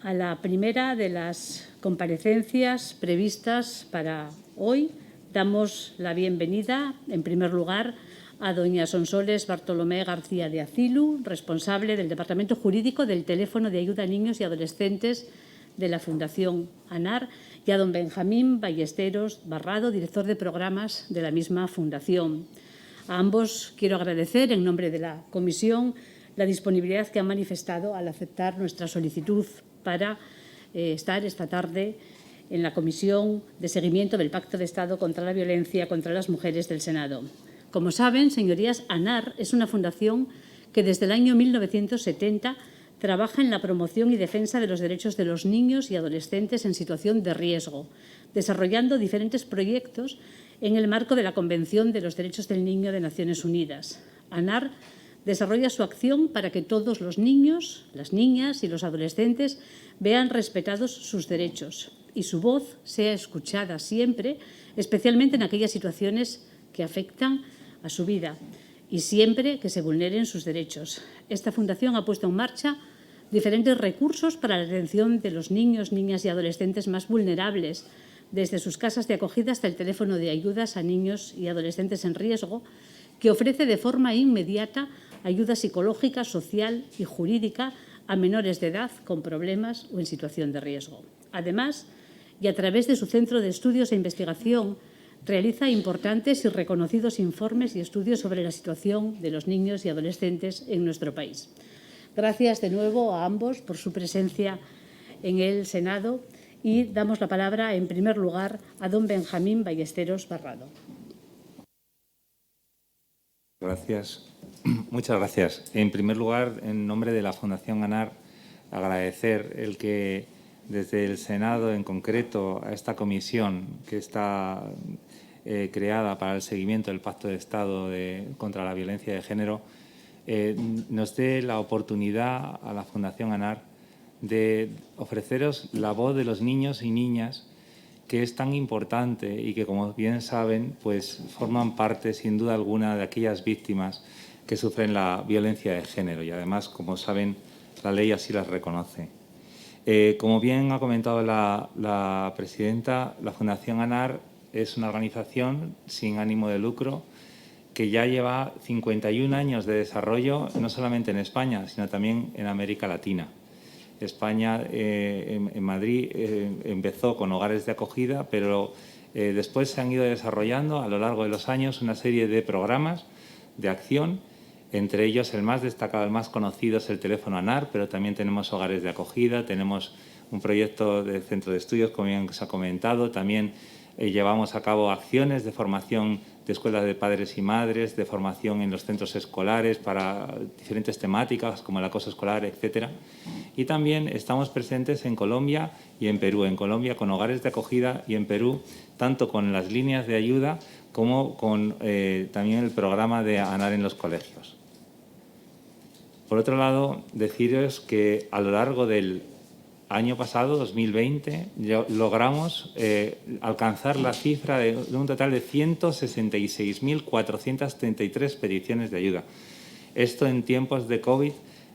a la primera de las comparecencias previstas para hoy. Damos la bienvenida, en primer lugar, a doña Sonsoles Bartolomé García de Acilu, responsable del Departamento Jurídico del Teléfono de Ayuda a Niños y Adolescentes de la Fundación ANAR, y a don Benjamín Ballesteros Barrado, director de programas de la misma fundación. A ambos quiero agradecer, en nombre de la Comisión, la disponibilidad que han manifestado al aceptar nuestra solicitud para estar esta tarde en la Comisión de Seguimiento del Pacto de Estado contra la Violencia contra las Mujeres del Senado. Como saben, señorías, ANAR es una fundación que desde el año 1970 trabaja en la promoción y defensa de los derechos de los niños y adolescentes en situación de riesgo, desarrollando diferentes proyectos en el marco de la Convención de los Derechos del Niño de Naciones Unidas. ANAR desarrolla su acción para que todos los niños, las niñas y los adolescentes vean respetados sus derechos y su voz sea escuchada siempre, especialmente en aquellas situaciones que afectan a su vida y siempre que se vulneren sus derechos. Esta fundación ha puesto en marcha diferentes recursos para la atención de los niños, niñas y adolescentes más vulnerables, desde sus casas de acogida hasta el teléfono de ayudas a niños y adolescentes en riesgo, que ofrece de forma inmediata ayuda psicológica, social y jurídica a menores de edad con problemas o en situación de riesgo. Además, y a través de su Centro de Estudios e Investigación, realiza importantes y reconocidos informes y estudios sobre la situación de los niños y adolescentes en nuestro país. Gracias de nuevo a ambos por su presencia en el Senado y damos la palabra, en primer lugar, a don Benjamín Ballesteros Barrado. Gracias. Muchas gracias. En primer lugar, en nombre de la Fundación ANAR, agradecer el que desde el Senado, en concreto, a esta comisión que está creada para el seguimiento del Pacto de Estado contra la violencia de género, nos dé la oportunidad a la Fundación ANAR de ofreceros la voz de los niños y niñas, que es tan importante y que, como bien saben, pues forman parte, sin duda alguna, de aquellas víctimas que sufren la violencia de género y, además, como saben, la ley así las reconoce. Como bien ha comentado la presidenta, la Fundación ANAR es una organización sin ánimo de lucro que ya lleva 51 años de desarrollo, no solamente en España, sino también en América Latina. España, en Madrid, empezó con hogares de acogida, pero después se han ido desarrollando a lo largo de los años una serie de programas de acción. Entre ellos, el más destacado, el más conocido es el teléfono ANAR, pero también tenemos hogares de acogida, tenemos un proyecto de centro de estudios, como bien se ha comentado. También llevamos a cabo acciones de formación de escuelas de padres y madres, de formación en los centros escolares para diferentes temáticas como el acoso escolar, etcétera. Y también estamos presentes en Colombia y en Perú. En Colombia con hogares de acogida y en Perú tanto con las líneas de ayuda como con también el programa de ANAR en los colegios. Por otro lado, deciros que a lo largo del año pasado, 2020, logramos alcanzar la cifra de un total de 166.433 peticiones de ayuda. Esto en tiempos de COVID,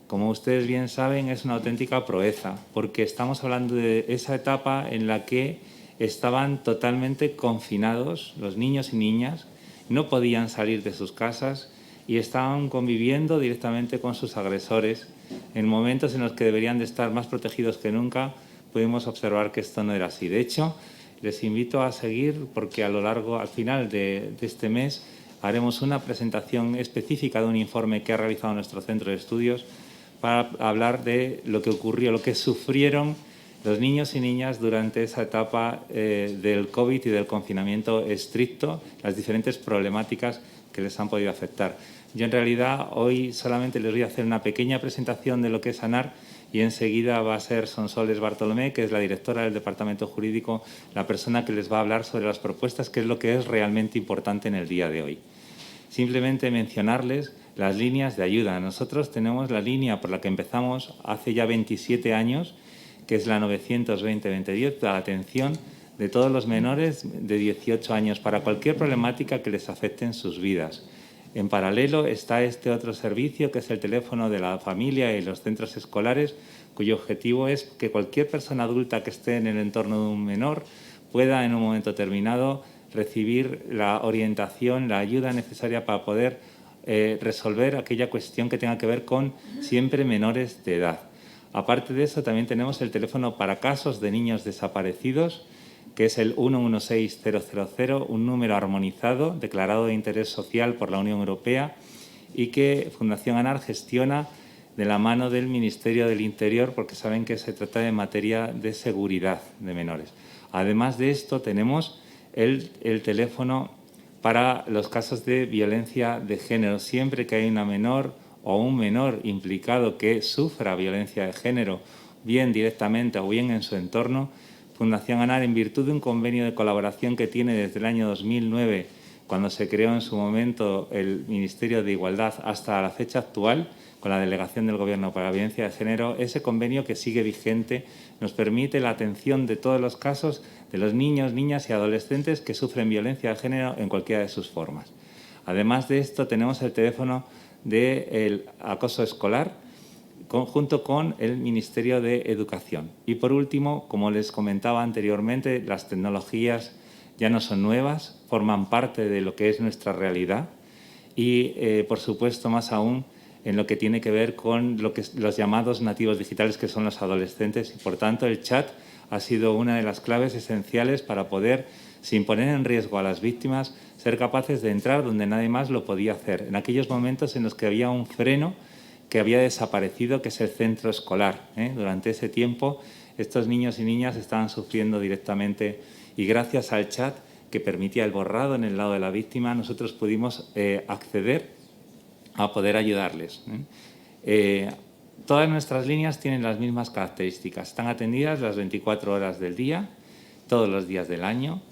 como ustedes bien saben, es una auténtica proeza, porque estamos hablando de esa etapa en la que estaban totalmente confinados los niños y niñas, no podían salir de sus casas y estaban conviviendo directamente con sus agresores. En momentos en los que deberían de estar más protegidos que nunca, pudimos observar que esto no era así. De hecho, les invito a seguir porque al final de este mes, haremos una presentación específica de un informe que ha realizado nuestro centro de estudios para hablar de lo que ocurrió, lo que sufrieron los niños y niñas durante esa etapa del COVID y del confinamiento estricto, las diferentes problemáticas que les han podido afectar. Yo, en realidad, hoy solamente les voy a hacer una pequeña presentación de lo que es ANAR y enseguida va a ser Sonsoles Bartolomé, que es la directora del Departamento Jurídico, la persona que les va a hablar sobre las propuestas, que es lo que es realmente importante en el día de hoy. Simplemente mencionarles las líneas de ayuda. Nosotros tenemos la línea por la que empezamos hace ya 27 años, que es la 920-2010, para la atención de todos los menores de 18 años para cualquier problemática que les afecte en sus vidas. En paralelo está este otro servicio, que es el teléfono de la familia y los centros escolares, cuyo objetivo es que cualquier persona adulta que esté en el entorno de un menor pueda en un momento determinado recibir la orientación, la ayuda necesaria para poder resolver aquella cuestión que tenga que ver con siempre menores de edad. Aparte de eso, también tenemos el teléfono para casos de niños desaparecidos, que es el 116000, un número armonizado declarado de interés social por la Unión Europea y que Fundación ANAR gestiona de la mano del Ministerio del Interior, porque saben que se trata de materia de seguridad de menores. Además de esto, tenemos el teléfono para los casos de violencia de género. Siempre que hay una menor o un menor implicado que sufra violencia de género, bien directamente o bien en su entorno, Fundación ANAR, en virtud de un convenio de colaboración que tiene desde el año 2009, cuando se creó en su momento el Ministerio de Igualdad, hasta la fecha actual, con la Delegación del Gobierno para la Violencia de Género, ese convenio que sigue vigente nos permite la atención de todos los casos de los niños, niñas y adolescentes que sufren violencia de género en cualquiera de sus formas. Además de esto, tenemos el teléfono del acoso escolar, junto con el Ministerio de Educación. Y, por último, como les comentaba anteriormente, las tecnologías ya no son nuevas, forman parte de lo que es nuestra realidad y, por supuesto, más aún en lo que tiene que ver con los llamados nativos digitales, que son los adolescentes. Y, por tanto, el chat ha sido una de las claves esenciales para poder, sin poner en riesgo a las víctimas, ser capaces de entrar donde nadie más lo podía hacer, en aquellos momentos en los que había un freno que había desaparecido, que es el centro escolar. Durante ese tiempo, estos niños y niñas estaban sufriendo directamente y gracias al chat, que permitía el borrado en el lado de la víctima, nosotros pudimos acceder a poder ayudarles. Todas nuestras líneas tienen las mismas características. Están atendidas las 24 horas del día, todos los días del año,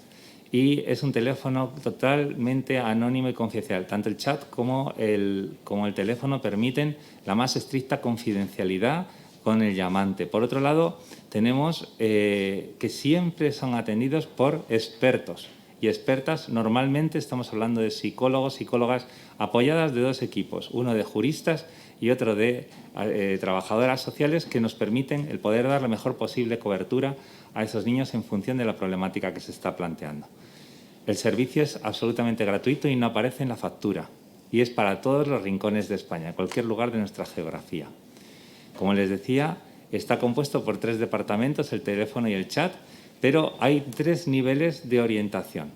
y es un teléfono totalmente anónimo y confidencial. Tanto el chat como el teléfono permiten la más estricta confidencialidad con el llamante. Por otro lado, tenemos que siempre son atendidos por expertos y expertas. Normalmente estamos hablando de psicólogos, psicólogas apoyadas de dos equipos, uno de juristas y otro de trabajadoras sociales, que nos permiten el poder dar la mejor posible cobertura a esos niños en función de la problemática que se está planteando. El servicio es absolutamente gratuito y no aparece en la factura y es para todos los rincones de España, en cualquier lugar de nuestra geografía. Como les decía, está compuesto por 3 departamentos, el teléfono y el chat, pero hay 3 niveles de orientación.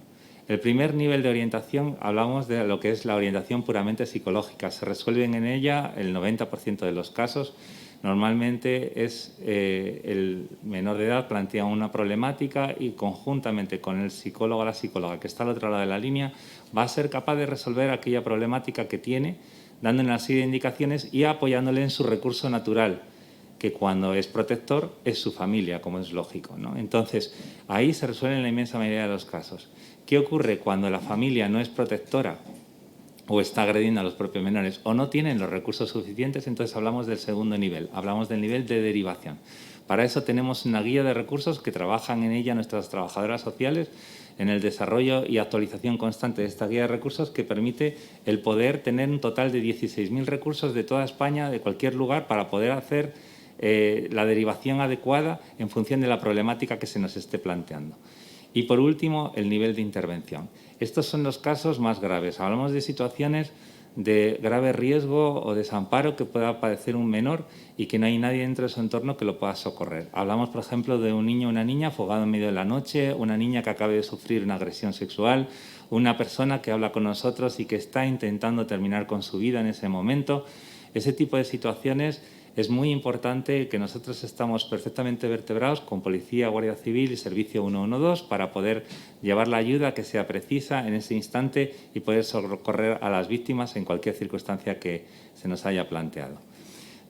El primer nivel de orientación, hablamos de lo que es la orientación puramente psicológica. Se resuelven en ella el 90% de los casos. Normalmente es el menor de edad plantea una problemática y conjuntamente con el psicólogo o la psicóloga que está al otro lado de la línea va a ser capaz de resolver aquella problemática que tiene, dándole una serie de indicaciones y apoyándole en su recurso natural, que cuando es protector es su familia, como es lógico, ¿no? Entonces, ahí se resuelven la inmensa mayoría de los casos. ¿Qué ocurre cuando la familia no es protectora o está agrediendo a los propios menores o no tienen los recursos suficientes? Entonces hablamos del segundo nivel, hablamos del nivel de derivación. Para eso tenemos una guía de recursos que trabajan en ella nuestras trabajadoras sociales en el desarrollo y actualización constante de esta guía de recursos, que permite el poder tener un total de 16.000 recursos de toda España, de cualquier lugar, para poder hacer la derivación adecuada en función de la problemática que se nos esté planteando. Y, por último, el nivel de intervención. Estos son los casos más graves. Hablamos de situaciones de grave riesgo o desamparo que pueda padecer un menor y que no hay nadie dentro de su entorno que lo pueda socorrer. Hablamos, por ejemplo, de un niño o una niña afogado en medio de la noche, una niña que acabe de sufrir una agresión sexual, una persona que habla con nosotros y que está intentando terminar con su vida en ese momento. Ese tipo de situaciones es muy importante que nosotros estamos perfectamente vertebrados con Policía, Guardia Civil y Servicio 112 para poder llevar la ayuda que sea precisa en ese instante y poder socorrer a las víctimas en cualquier circunstancia que se nos haya planteado.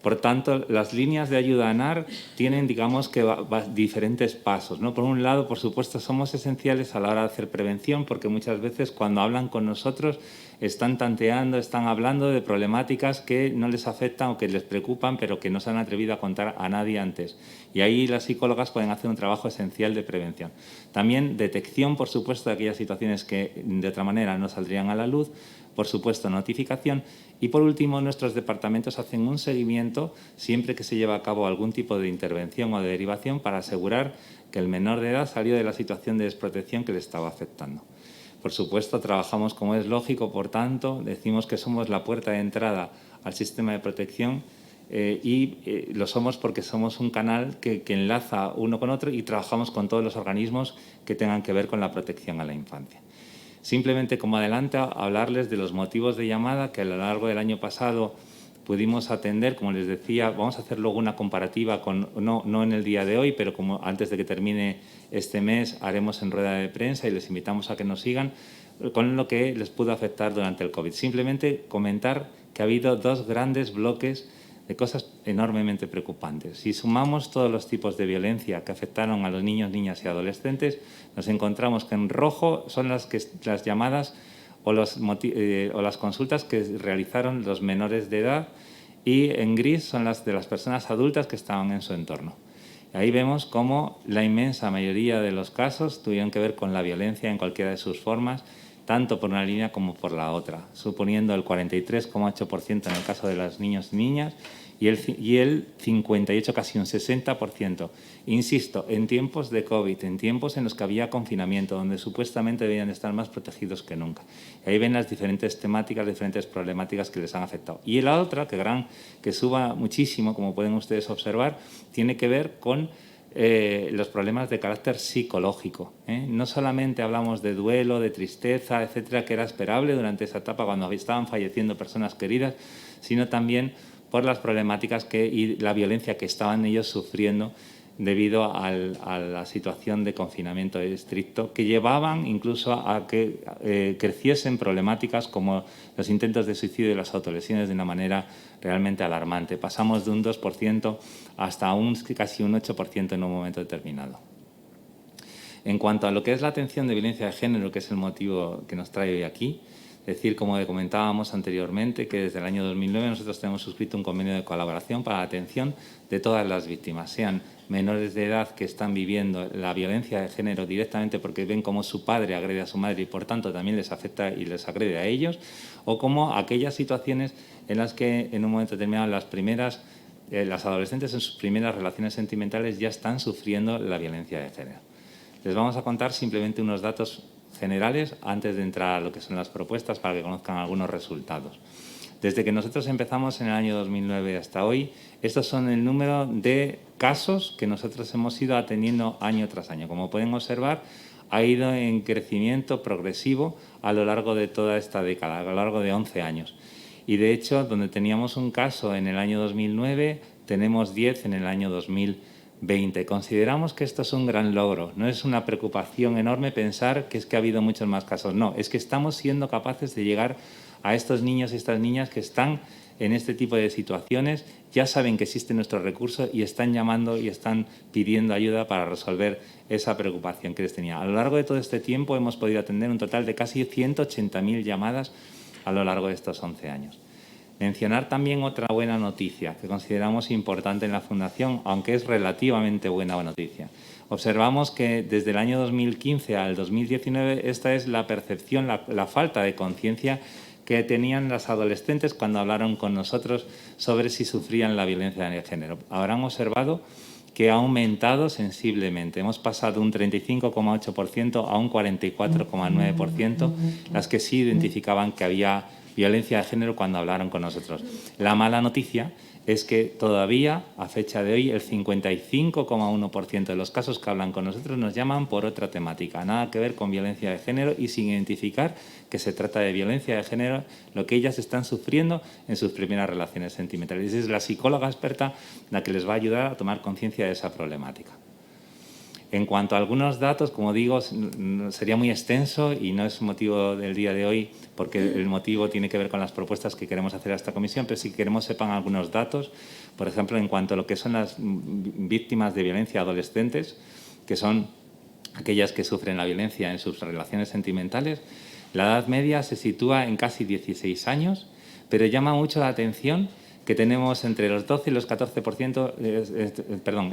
Por tanto, las líneas de ayuda ANAR tienen, digamos, que diferentes pasos, ¿no? Por un lado, por supuesto, somos esenciales a la hora de hacer prevención, porque muchas veces cuando hablan con nosotros están tanteando, están hablando de problemáticas que no les afectan o que les preocupan, pero que no se han atrevido a contar a nadie antes. Y ahí las psicólogas pueden hacer un trabajo esencial de prevención. También detección, por supuesto, de aquellas situaciones que de otra manera no saldrían a la luz, por supuesto, notificación. Y, por último, nuestros departamentos hacen un seguimiento siempre que se lleva a cabo algún tipo de intervención o de derivación para asegurar que el menor de edad salió de la situación de desprotección que le estaba afectando. Por supuesto, trabajamos como es lógico, por tanto, decimos que somos la puerta de entrada al sistema de protección lo somos porque somos un canal que enlaza uno con otro y trabajamos con todos los organismos que tengan que ver con la protección a la infancia. Simplemente como adelanto, hablarles de los motivos de llamada que a lo largo del año pasado pudimos atender. Como les decía, vamos a hacer luego una comparativa, no en el día de hoy, pero como antes de que termine este mes haremos en rueda de prensa y les invitamos a que nos sigan con lo que les pudo afectar durante el COVID. Simplemente comentar que ha habido dos grandes bloques de cosas enormemente preocupantes. Si sumamos todos los tipos de violencia que afectaron a los niños, niñas y adolescentes, nos encontramos que en rojo son las llamadas o las consultas que realizaron los menores de edad, y en gris son las de las personas adultas que estaban en su entorno. Ahí vemos cómo la inmensa mayoría de los casos tuvieron que ver con la violencia en cualquiera de sus formas, tanto por una línea como por la otra, suponiendo el 43,8% en el caso de los niños y niñas y el 58%, casi un 60%. Insisto, en tiempos de COVID, en tiempos en los que había confinamiento, donde supuestamente debían estar más protegidos que nunca. Y ahí ven las diferentes temáticas, diferentes problemáticas que les han afectado. Y la otra, que suba muchísimo, como pueden ustedes observar, tiene que ver con los problemas de carácter psicológico. No solamente hablamos de duelo, de tristeza, etcétera, que era esperable durante esa etapa cuando estaban falleciendo personas queridas, sino también por las problemáticas y la violencia que estaban ellos sufriendo debido a la situación de confinamiento estricto, que llevaban incluso a que creciesen problemáticas como los intentos de suicidio y las autolesiones de una manera realmente alarmante. Pasamos de un 2% hasta casi un 8% en un momento determinado. En cuanto a lo que es la atención de violencia de género, que es el motivo que nos trae hoy aquí, decir, como comentábamos anteriormente, que desde el año 2009 nosotros tenemos suscrito un convenio de colaboración para la atención de todas las víctimas, sean menores de edad que están viviendo la violencia de género directamente porque ven cómo su padre agrede a su madre y por tanto también les afecta y les agrede a ellos, o como aquellas situaciones en las que en un momento determinado las adolescentes en sus primeras relaciones sentimentales ya están sufriendo la violencia de género. Les vamos a contar simplemente unos datos generales antes de entrar a lo que son las propuestas para que conozcan algunos resultados. Desde que nosotros empezamos en el año 2009 hasta hoy, estos son el número de casos que nosotros hemos ido atendiendo año tras año. Como pueden observar, ha ido en crecimiento progresivo a lo largo de toda esta década, a lo largo de 11 años. Y de hecho, donde teníamos un caso en el año 2009, tenemos 10 en el año 2020. Consideramos que esto es un gran logro. No es una preocupación enorme pensar que es que ha habido muchos más casos. No, es que estamos siendo capaces de llegar a estos niños y estas niñas que están en este tipo de situaciones, ya saben que existe nuestro recurso y están llamando y están pidiendo ayuda para resolver esa preocupación que les tenía. A lo largo de todo este tiempo hemos podido atender un total de casi 180.000 llamadas a lo largo de estos 11 años. Mencionar también otra buena noticia que consideramos importante en la Fundación, aunque es relativamente buena noticia. Observamos que desde el año 2015 al 2019 esta es la percepción, la falta de conciencia que tenían las adolescentes cuando hablaron con nosotros sobre si sufrían la violencia de género. Habrán observado que ha aumentado sensiblemente. Hemos pasado de un 35,8% a un 44,9%, las que sí identificaban que había violencia de género cuando hablaron con nosotros. La mala noticia es que todavía, a fecha de hoy, el 55,1% de los casos que hablan con nosotros nos llaman por otra temática, nada que ver con violencia de género y sin identificar que se trata de violencia de género, lo que ellas están sufriendo en sus primeras relaciones sentimentales. Es la psicóloga experta la que les va a ayudar a tomar conciencia de esa problemática. En cuanto a algunos datos, como digo, sería muy extenso y no es motivo del día de hoy porque el motivo tiene que ver con las propuestas que queremos hacer a esta comisión, pero si queremos sepan algunos datos, por ejemplo, en cuanto a lo que son las víctimas de violencia adolescentes, que son aquellas que sufren la violencia en sus relaciones sentimentales, la edad media se sitúa en casi 16 años, pero llama mucho la atención que tenemos entre los 12 y los 14%,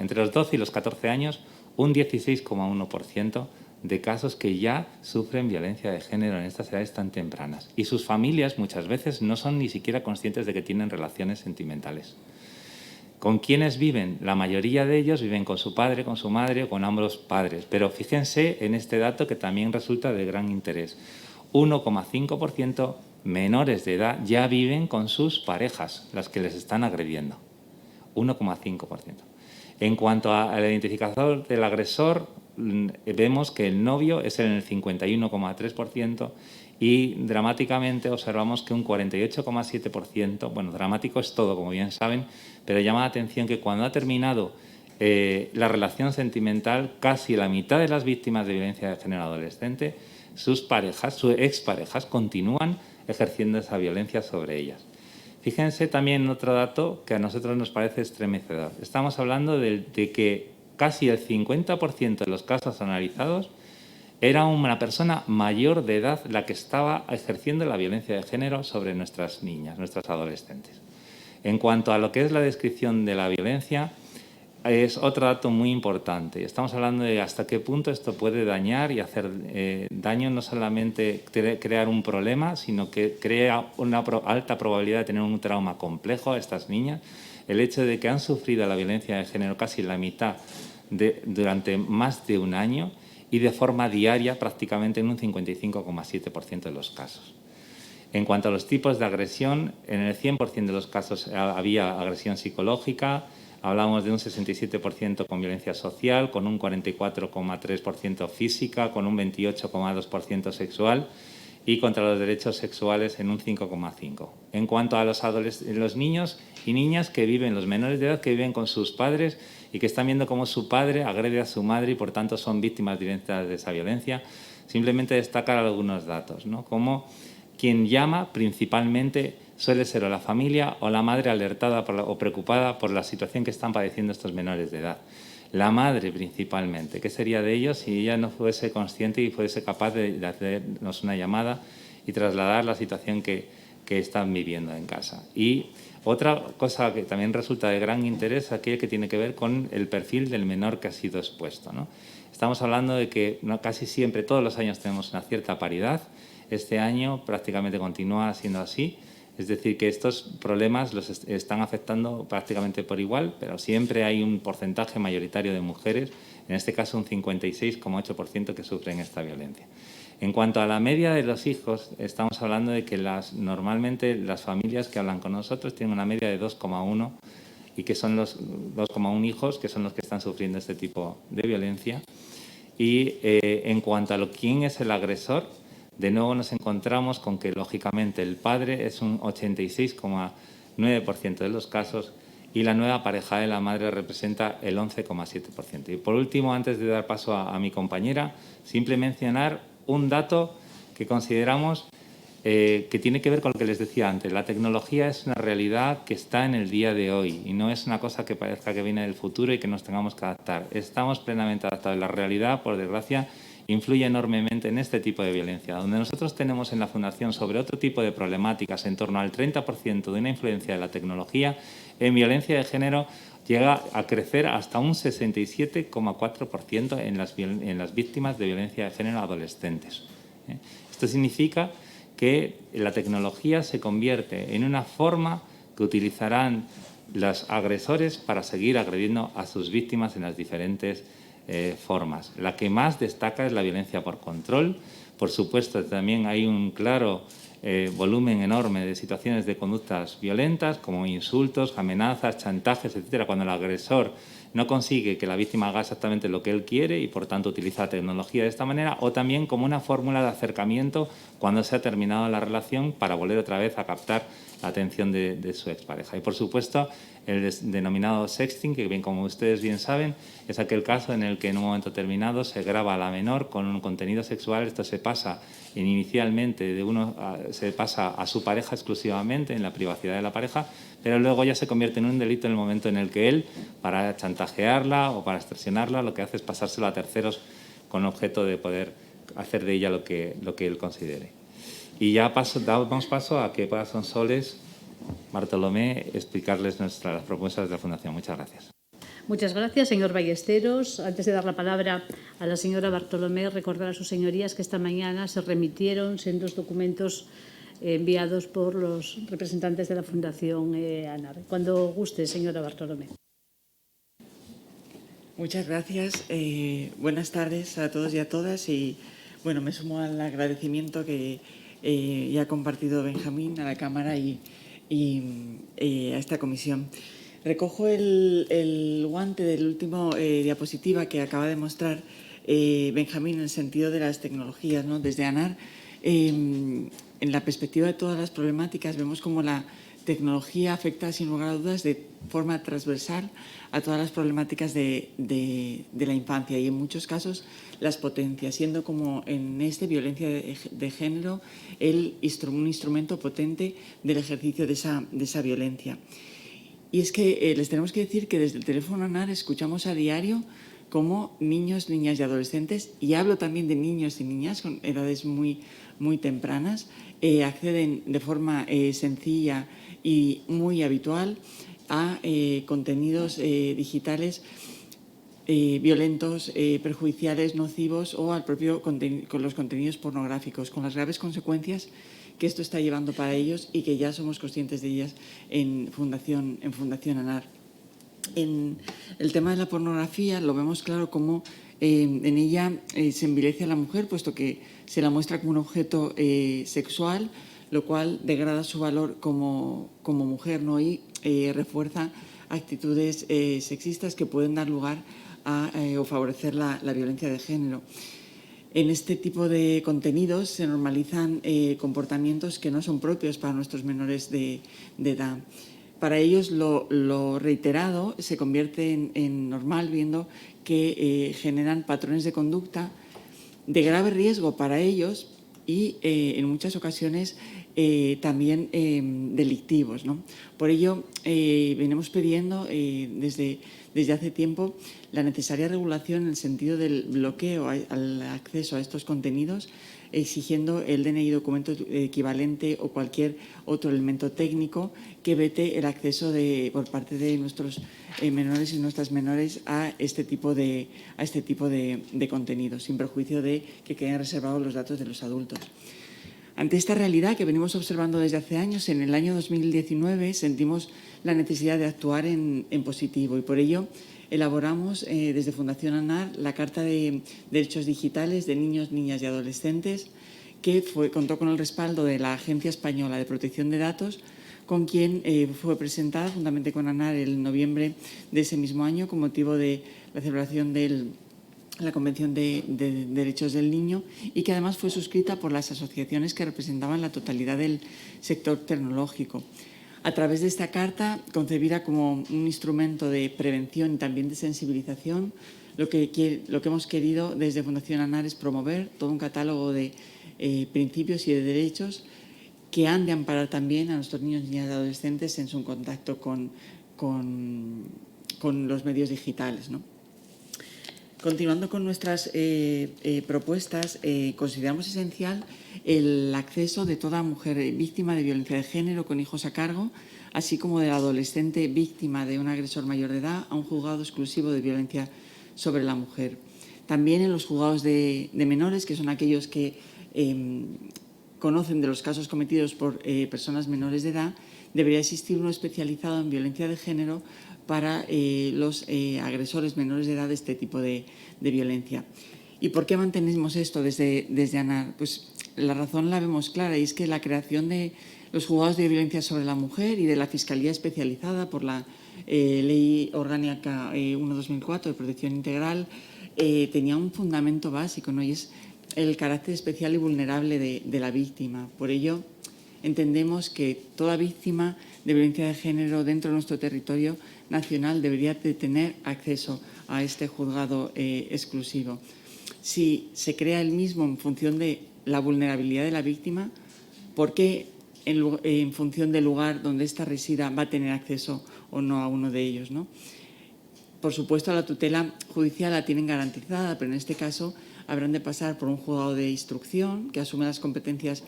entre los 12 y los 14 años, un 16,1% de casos que ya sufren violencia de género en estas edades tan tempranas. Y sus familias muchas veces no son ni siquiera conscientes de que tienen relaciones sentimentales. ¿Con quiénes viven? La mayoría de ellos viven con su padre, con su madre o con ambos padres. Pero fíjense en este dato que también resulta de gran interés. 1,5% menores de edad ya viven con sus parejas, las que les están agrediendo. 1,5%. En cuanto al identificador del agresor, vemos que el novio es en el 51,3% y dramáticamente observamos que un 48,7%, bueno, dramático es todo, como bien saben, pero llama la atención que cuando ha terminado la relación sentimental, casi la mitad de las víctimas de violencia de género adolescente, sus parejas, sus exparejas, continúan ejerciendo esa violencia sobre ellas. Fíjense también en otro dato que a nosotros nos parece estremecedor. Estamos hablando de que casi el 50% de los casos analizados era una persona mayor de edad la que estaba ejerciendo la violencia de género sobre nuestras niñas, nuestras adolescentes. En cuanto a lo que es la descripción de la violencia, es otro dato muy importante. Estamos hablando de hasta qué punto esto puede dañar y hacer daño, no solamente crear un problema, sino que crea una alta probabilidad de tener un trauma complejo a estas niñas. El hecho de que han sufrido la violencia de género casi la mitad durante más de un año y de forma diaria prácticamente en un 55,7% de los casos. En cuanto a los tipos de agresión, en el 100% de los casos había agresión psicológica. Hablamos de un 67% con violencia social, con un 44,3% física, con un 28,2% sexual y contra los derechos sexuales en un 5,5%. En cuanto a los niños y niñas que viven, los menores de edad que viven con sus padres y que están viendo cómo su padre agrede a su madre y por tanto son víctimas directas de esa violencia, simplemente destacar algunos datos, ¿no? Como quien llama principalmente suele ser o la familia o la madre alertada o preocupada por la situación que están padeciendo estos menores de edad. La madre principalmente. ¿Qué sería de ellos si ella no fuese consciente y fuese capaz de hacernos una llamada y trasladar la situación que están viviendo en casa? Y otra cosa que también resulta de gran interés es aquella que tiene que ver con el perfil del menor que ha sido expuesto, ¿no? Estamos hablando de que casi siempre, todos los años tenemos una cierta paridad. Este año prácticamente continúa siendo así. Es decir, que estos problemas los están afectando prácticamente por igual, pero siempre hay un porcentaje mayoritario de mujeres, en este caso un 56,8% que sufren esta violencia. En cuanto a la media de los hijos, estamos hablando de que normalmente las familias que hablan con nosotros tienen una media de 2,1 y que son los 2,1 hijos que son los que están sufriendo este tipo de violencia. Y en cuanto a quién es el agresor, de nuevo nos encontramos con que, lógicamente, el padre es un 86,9% de los casos y la nueva pareja de la madre representa el 11,7%. Y por último, antes de dar paso a mi compañera, simple mencionar un dato que consideramos que tiene que ver con lo que les decía antes. La tecnología es una realidad que está en el día de hoy y no es una cosa que parezca que viene del futuro y que nos tengamos que adaptar. Estamos plenamente adaptados. La realidad, por desgracia, influye enormemente en este tipo de violencia. Donde nosotros tenemos en la Fundación sobre otro tipo de problemáticas, en torno al 30% de una influencia de la tecnología, en violencia de género llega a crecer hasta un 67,4% en las víctimas de violencia de género adolescentes. Esto significa que la tecnología se convierte en una forma que utilizarán los agresores para seguir agrediendo a sus víctimas en las diferentes formas. La que más destaca es la violencia por control. Por supuesto, también hay un claro volumen enorme de situaciones de conductas violentas, como insultos, amenazas, chantajes, etcétera, cuando el agresor no consigue que la víctima haga exactamente lo que él quiere y, por tanto, utiliza la tecnología de esta manera, o también como una fórmula de acercamiento cuando se ha terminado la relación para volver otra vez a captar la atención de su expareja. Y, por supuesto, el denominado sexting, que bien, como ustedes bien saben, es aquel caso en el que en un momento determinado se graba a la menor con un contenido sexual. Esto se pasa inicialmente se pasa a su pareja exclusivamente, en la privacidad de la pareja, pero luego ya se convierte en un delito en el momento en el que él, para chantajearla o para extorsionarla, lo que hace es pasárselo a terceros con objeto de poder hacer de ella lo que él considere. Y ya damos paso a que pueda Sonsoles Bartolomé explicarles las propuestas de la Fundación. Muchas gracias. Muchas gracias, señor Ballesteros. Antes de dar la palabra a la señora Bartolomé, recordar a sus señorías que esta mañana se remitieron sendos documentos enviados por los representantes de la Fundación ANAR. Cuando guste, señora Bartolomé. Muchas gracias. Buenas tardes a todos y a todas. Y bueno, me sumo al agradecimiento que ya ha compartido Benjamín a la Cámara y a esta comisión. Recojo el guante del último diapositiva que acaba de mostrar Benjamín en el sentido de las tecnologías, ¿no? Desde ANAR, en la perspectiva de todas las problemáticas, vemos cómo la tecnología afecta sin lugar a dudas de forma transversal a todas las problemáticas de la infancia y en muchos casos las potencia, siendo como en violencia de género un instrumento potente del ejercicio de esa violencia. Y es que les tenemos que decir que desde el teléfono ANAR escuchamos a diario cómo niños, niñas y adolescentes, y hablo también de niños y niñas con edades muy tempranas, acceden de forma sencilla y muy habitual a contenidos digitales violentos, perjudiciales, nocivos o con los contenidos pornográficos, con las graves consecuencias que esto está llevando para ellos y que ya somos conscientes de ellas en Fundación ANAR. En el tema de la pornografía lo vemos claro como en ella se envilece a la mujer, puesto que se la muestra como un objeto sexual, lo cual degrada su valor como mujer, ¿no? Y refuerza actitudes sexistas que pueden dar lugar o favorecer la violencia de género. En este tipo de contenidos se normalizan comportamientos que no son propios para nuestros menores de edad. Para ellos lo reiterado se convierte en normal, viendo que generan patrones de conducta de grave riesgo para ellos y en muchas ocasiones también delictivos, ¿no? Por ello, venimos pidiendo desde hace tiempo la necesaria regulación en el sentido del bloqueo al acceso a estos contenidos, exigiendo el DNI documento equivalente o cualquier otro elemento técnico que vete el acceso por parte de nuestros menores y nuestras menores a este tipo de contenidos, sin perjuicio de que queden reservados los datos de los adultos. Ante esta realidad que venimos observando desde hace años, en el año 2019 sentimos la necesidad de actuar en positivo y por ello elaboramos desde Fundación ANAR la Carta de Derechos Digitales de Niños, Niñas y Adolescentes, que contó con el respaldo de la Agencia Española de Protección de Datos, con quien fue presentada juntamente con ANAR en noviembre de ese mismo año con motivo de la celebración de la Convención de Derechos del Niño y que además fue suscrita por las asociaciones que representaban la totalidad del sector tecnológico. A través de esta carta, concebida como un instrumento de prevención y también de sensibilización, lo que hemos querido desde Fundación ANAR es promover todo un catálogo de principios y de derechos que han de amparar también a nuestros niños, niñas y adolescentes en su contacto con los medios digitales, ¿no? Continuando con nuestras propuestas, consideramos esencial el acceso de toda mujer víctima de violencia de género con hijos a cargo, así como de la adolescente víctima de un agresor mayor de edad, a un juzgado exclusivo de violencia sobre la mujer. También en los juzgados de menores, que son aquellos que conocen de los casos cometidos por personas menores de edad, debería existir uno especializado en violencia de género para los agresores menores de edad de este tipo de violencia. ¿Y por qué mantenemos esto desde ANAR? Pues la razón la vemos clara, y es que la creación de los juzgados de violencia sobre la mujer y de la Fiscalía Especializada por la Ley Orgánica 1/2004 de Protección Integral tenía un fundamento básico, ¿no? Y es el carácter especial y vulnerable de la víctima. Por ello, entendemos que toda víctima de violencia de género dentro de nuestro territorio nacional debería de tener acceso a este juzgado exclusivo. Si se crea el mismo en función de la vulnerabilidad de la víctima, ¿por qué en función del lugar donde ésta resida va a tener acceso o no a uno de ellos, ¿no? Por supuesto, la tutela judicial la tienen garantizada, pero en este caso habrán de pasar por un juzgado de instrucción que asume las competencias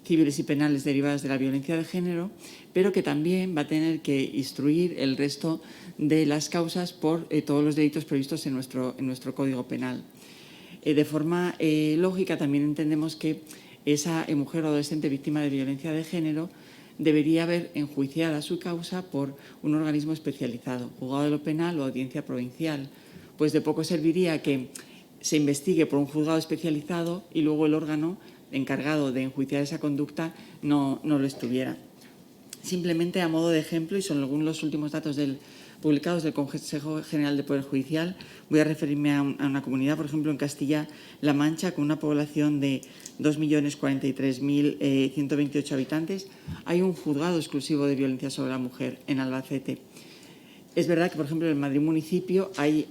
civiles y penales derivadas de la violencia de género, pero que también va a tener que instruir el resto de las causas por todos los delitos previstos en nuestro Código Penal. De forma lógica, también entendemos que esa mujer o adolescente víctima de violencia de género debería ver enjuiciada su causa por un organismo especializado, juzgado de lo penal o audiencia provincial, pues de poco serviría que se investigue por un juzgado especializado y luego el órgano encargado de enjuiciar esa conducta no lo estuviera. Simplemente a modo de ejemplo, y según los últimos datos publicados del Consejo General de Poder Judicial, voy a referirme a una comunidad, por ejemplo, en Castilla-La Mancha, con una población de 2.043.128 habitantes. Hay un juzgado exclusivo de violencia sobre la mujer en Albacete. Es verdad que, por ejemplo, en Madrid municipio hay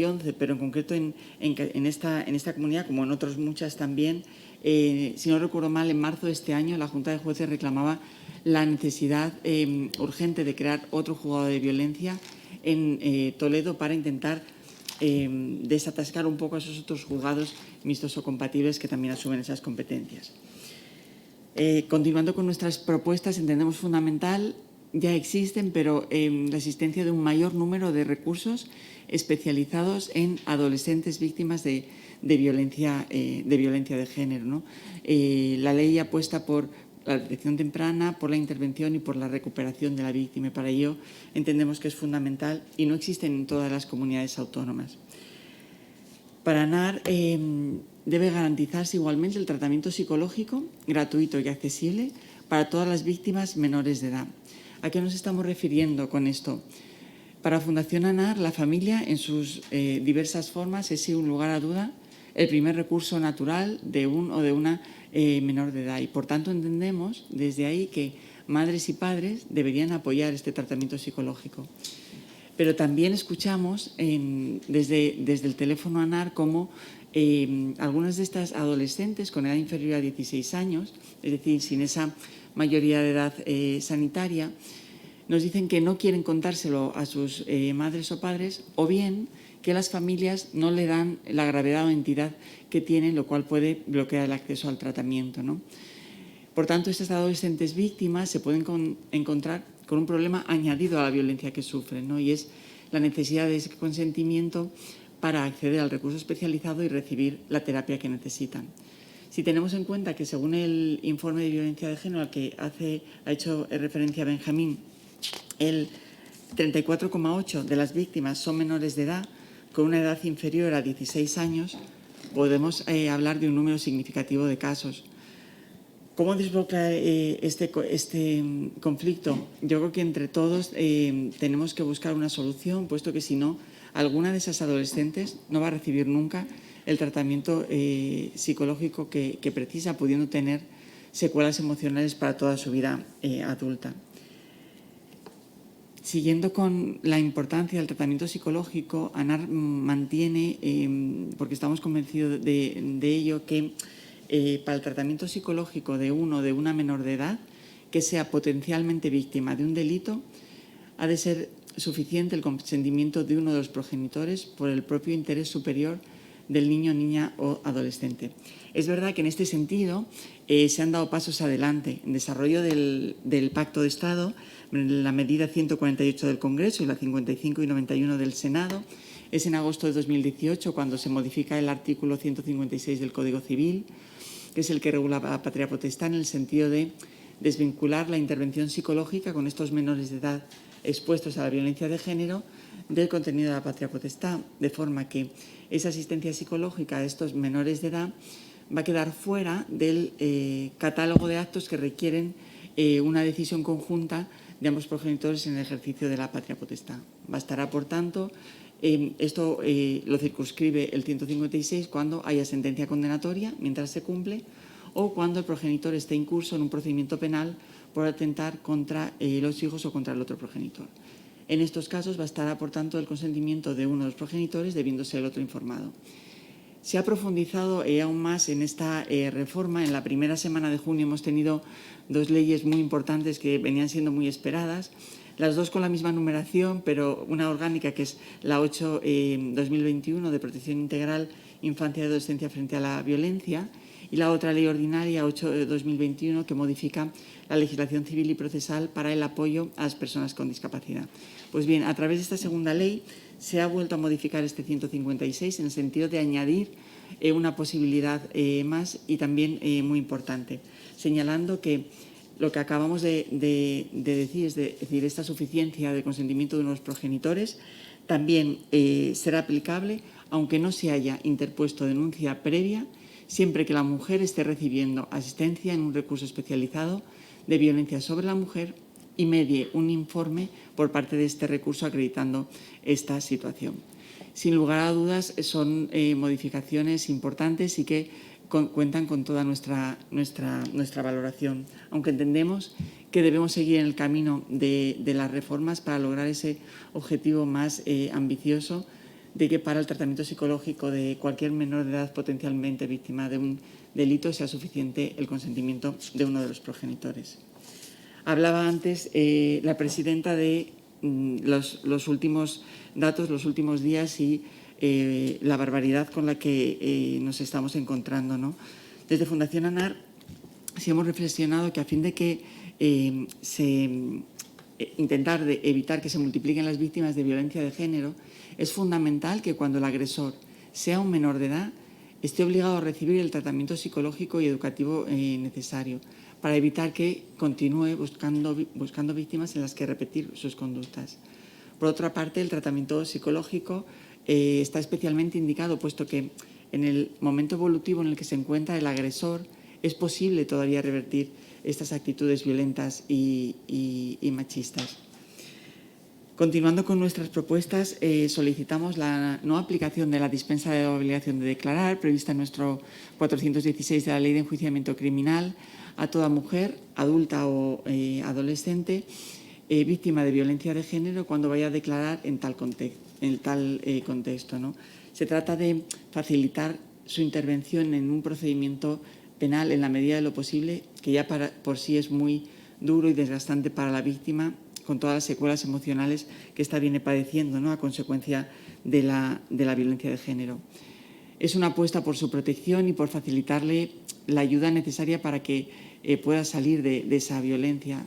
11, pero en concreto en esta comunidad, como en otras muchas también, si no recuerdo mal, en marzo de este año la Junta de Jueces reclamaba la necesidad urgente de crear otro juzgado de violencia en Toledo para intentar desatascar un poco a esos otros juzgados mixtos o compatibles que también asumen esas competencias. Continuando con nuestras propuestas, entendemos fundamental, ya existen, pero la existencia de un mayor número de recursos especializados en adolescentes víctimas de violencia de género, ¿no? La ley apuesta por la detección temprana, por la intervención y por la recuperación de la víctima. Para ello entendemos que es fundamental y no existen en todas las comunidades autónomas. Para ANAR debe garantizarse igualmente el tratamiento psicológico gratuito y accesible para todas las víctimas menores de edad. ¿A qué nos estamos refiriendo con esto? Para Fundación ANAR, la familia en sus diversas formas es, sin lugar a duda, el primer recurso natural de un o de una menor de edad. Y, por tanto, entendemos desde ahí que madres y padres deberían apoyar este tratamiento psicológico. Pero también escuchamos desde el teléfono ANAR cómo algunas de estas adolescentes con edad inferior a 16 años, es decir, sin esa mayoría de edad sanitaria, nos dicen que no quieren contárselo a sus madres o padres, o bien que las familias no le dan la gravedad o entidad que tienen, lo cual puede bloquear el acceso al tratamiento, ¿no? Por tanto, estas adolescentes víctimas se pueden encontrar con un problema añadido a la violencia que sufren, ¿no? Y es la necesidad de ese consentimiento para acceder al recurso especializado y recibir la terapia que necesitan. Si tenemos en cuenta que, según el informe de violencia de género al que ha hecho referencia Benjamín, el 34,8% de las víctimas son menores de edad, con una edad inferior a 16 años, podemos hablar de un número significativo de casos. ¿Cómo desbloquear este conflicto? Yo creo que entre todos tenemos que buscar una solución, puesto que si no, alguna de esas adolescentes no va a recibir nunca el tratamiento psicológico que precisa, pudiendo tener secuelas emocionales para toda su vida adulta. Siguiendo con la importancia del tratamiento psicológico, ANAR mantiene, porque estamos convencidos de ello, que para el tratamiento psicológico de uno o de una menor de edad que sea potencialmente víctima de un delito, ha de ser suficiente el consentimiento de uno de los progenitores por el propio interés superior del niño, niña o adolescente. Es verdad que en este sentido se han dado pasos adelante en desarrollo del Pacto de Estado, la medida 148 del Congreso y la 55 y 91 del Senado. Es en agosto de 2018 cuando se modifica el artículo 156 del Código Civil, que es el que regula la patria potestad en el sentido de desvincular la intervención psicológica con estos menores de edad expuestos a la violencia de género del contenido de la patria potestad, de forma que esa asistencia psicológica a estos menores de edad va a quedar fuera del catálogo de actos que requieren una decisión conjunta de ambos progenitores en el ejercicio de la patria potestad. Bastará, por tanto, esto lo circunscribe el 156 cuando haya sentencia condenatoria mientras se cumple o cuando el progenitor esté incurso en un procedimiento penal por atentar contra los hijos o contra el otro progenitor. En estos casos bastará, por tanto, el consentimiento de uno de los progenitores, debiéndose el otro informado. Se ha profundizado aún más en esta reforma. En la primera semana de junio hemos tenido dos leyes muy importantes que venían siendo muy esperadas, las dos con la misma numeración, pero una orgánica que es la 8-2021 de protección integral, infancia y adolescencia frente a la violencia, y la otra ley ordinaria 8/2021 que modifica la legislación civil y procesal para el apoyo a las personas con discapacidad. Pues bien, a través de esta segunda ley se ha vuelto a modificar este 156 en el sentido de añadir una posibilidad más y también muy importante, señalando que lo que acabamos de decir, es decir, esta suficiencia de consentimiento de unos progenitores, también será aplicable aunque no se haya interpuesto denuncia previa, siempre que la mujer esté recibiendo asistencia en un recurso especializado de violencia sobre la mujer y medie un informe por parte de este recurso acreditando esta situación. Sin lugar a dudas, son modificaciones importantes y que cuentan con toda nuestra valoración, aunque entendemos que debemos seguir en el camino de las reformas para lograr ese objetivo más ambicioso de que para el tratamiento psicológico de cualquier menor de edad potencialmente víctima de un delito sea suficiente el consentimiento de uno de los progenitores. Hablaba antes la presidenta de los últimos datos, los últimos días y la barbaridad con la que nos estamos encontrando, ¿no? Desde Fundación ANAR sí hemos reflexionado que a fin de que intentar evitar que se multipliquen las víctimas de violencia de género, es fundamental que cuando el agresor sea un menor de edad esté obligado a recibir el tratamiento psicológico y educativo necesario para evitar que continúe buscando víctimas en las que repetir sus conductas. Por otra parte, el tratamiento psicológico está especialmente indicado, puesto que en el momento evolutivo en el que se encuentra el agresor es posible todavía revertir estas actitudes violentas y machistas. Continuando con nuestras propuestas, solicitamos la no aplicación de la dispensa de obligación de declarar, prevista en nuestro 416 de la Ley de Enjuiciamiento Criminal, a toda mujer, adulta o adolescente, víctima de violencia de género cuando vaya a declarar en tal contexto, ¿no? Se trata de facilitar su intervención en un procedimiento penal en la medida de lo posible, que ya por sí es muy duro y desgastante para la víctima, con todas las secuelas emocionales que ésta viene padeciendo, ¿no?, a consecuencia de la violencia de género. Es una apuesta por su protección y por facilitarle la ayuda necesaria para que pueda salir de esa violencia.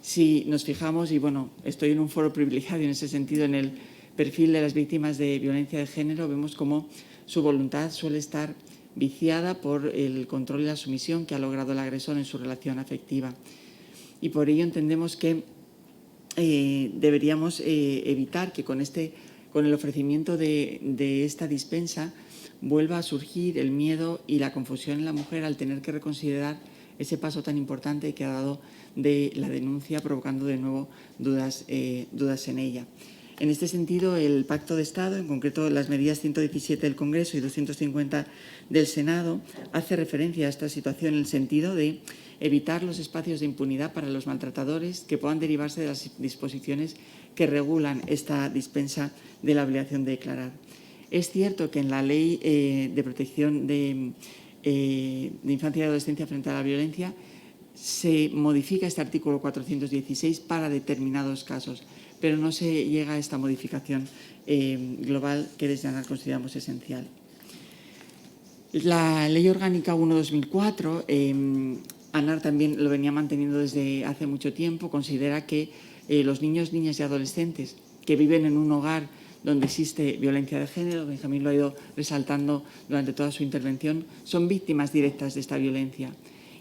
Si nos fijamos, y bueno, estoy en un foro privilegiado en ese sentido, en el perfil de las víctimas de violencia de género, vemos cómo su voluntad suele estar viciada por el control y la sumisión que ha logrado el agresor en su relación afectiva. Y por ello entendemos que deberíamos evitar que con el ofrecimiento de esta dispensa vuelva a surgir el miedo y la confusión en la mujer al tener que reconsiderar ese paso tan importante que ha dado de la denuncia, provocando de nuevo dudas en ella. En este sentido, el Pacto de Estado, en concreto las medidas 117 del Congreso y 250 del Senado, hace referencia a esta situación en el sentido de evitar los espacios de impunidad para los maltratadores que puedan derivarse de las disposiciones que regulan esta dispensa de la obligación de declarar. Es cierto que en la Ley de Protección de Infancia y Adolescencia frente a la violencia se modifica este artículo 416 para determinados casos, pero no se llega a esta modificación global que desde ANAR consideramos esencial. La Ley Orgánica 1/2004, ANAR también lo venía manteniendo desde hace mucho tiempo, considera que los niños, niñas y adolescentes que viven en un hogar donde existe violencia de género, Benjamín lo ha ido resaltando durante toda su intervención, son víctimas directas de esta violencia.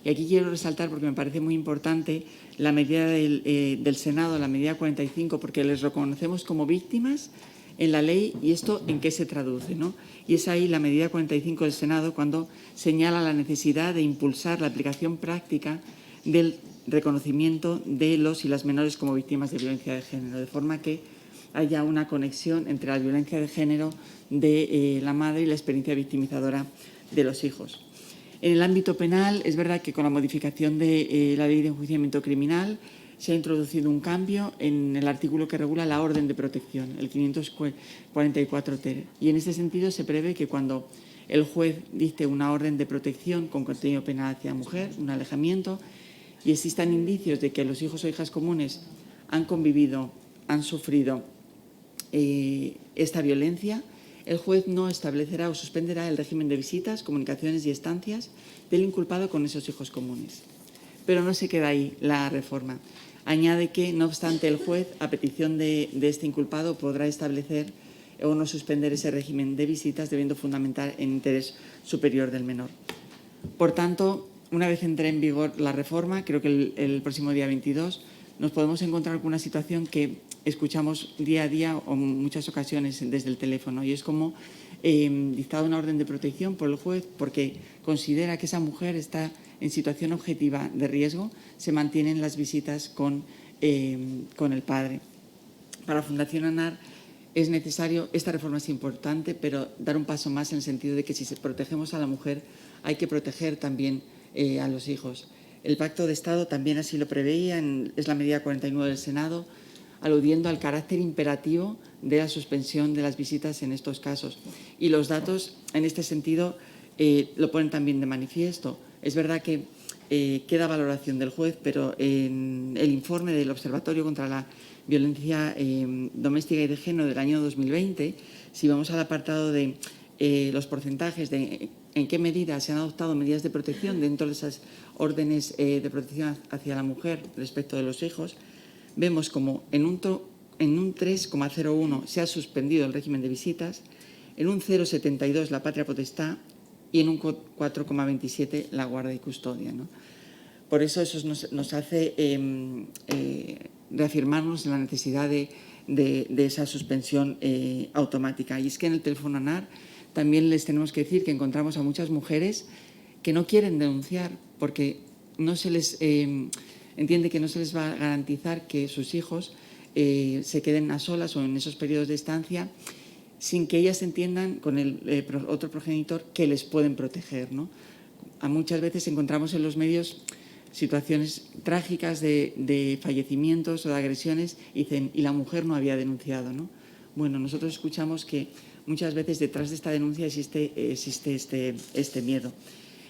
Y aquí quiero resaltar, porque me parece muy importante, la medida del Senado, la medida 45, porque les reconocemos como víctimas en la ley. ¿Y esto en qué se traduce, ¿no? Y es ahí la medida 45 del Senado cuando señala la necesidad de impulsar la aplicación práctica del reconocimiento de los y las menores como víctimas de violencia de género, de forma que haya una conexión entre la violencia de género de la madre y la experiencia victimizadora de los hijos. En el ámbito penal, es verdad que con la modificación de la Ley de Enjuiciamiento Criminal se ha introducido un cambio en el artículo que regula la orden de protección, el 544-ter. Y en este sentido se prevé que cuando el juez dicte una orden de protección con contenido penal hacia la mujer, un alejamiento, y existan indicios de que los hijos o hijas comunes han convivido, han sufrido esta violencia, el juez no establecerá o suspenderá el régimen de visitas, comunicaciones y estancias del inculpado con esos hijos comunes. Pero no se queda ahí la reforma. Añade que, no obstante, el juez, a petición de este inculpado, podrá establecer o no suspender ese régimen de visitas, debiendo fundamentar el interés superior del menor. Por tanto, una vez entre en vigor la reforma, creo que el próximo día 22, nos podemos encontrar con una situación que escuchamos día a día o en muchas ocasiones desde el teléfono, y es como dictada una orden de protección por el juez porque considera que esa mujer está en situación objetiva de riesgo, se mantienen las visitas con el padre. Para Fundación ANAR es necesario, esta reforma es importante, pero dar un paso más en el sentido de que si protegemos a la mujer, hay que proteger también a los hijos. El Pacto de Estado también así lo preveía, es la medida 49 del Senado, aludiendo al carácter imperativo de la suspensión de las visitas en estos casos. Y los datos, en este sentido, lo ponen también de manifiesto. Es verdad que queda valoración del juez, pero en el informe del Observatorio contra la Violencia Doméstica y de Género del año 2020, si vamos al apartado de los porcentajes de en qué medida se han adoptado medidas de protección dentro de esas órdenes de protección hacia la mujer respecto de los hijos, vemos como en un 3,01 se ha suspendido el régimen de visitas, en un 0,72 la patria potestad y en un 4,27 la guarda y custodia, ¿no? Por eso nos hace reafirmarnos en la necesidad de esa suspensión automática. Y es que en el teléfono ANAR también les tenemos que decir que encontramos a muchas mujeres que no quieren denunciar porque no se les entiende que no se les va a garantizar que sus hijos se queden a solas o en esos periodos de estancia sin que ellas entiendan con el otro progenitor que les pueden proteger, ¿no? A muchas veces encontramos en los medios situaciones trágicas de fallecimientos o de agresiones y dicen, y la mujer no había denunciado, ¿no? Bueno, nosotros escuchamos que muchas veces detrás de esta denuncia existe este miedo.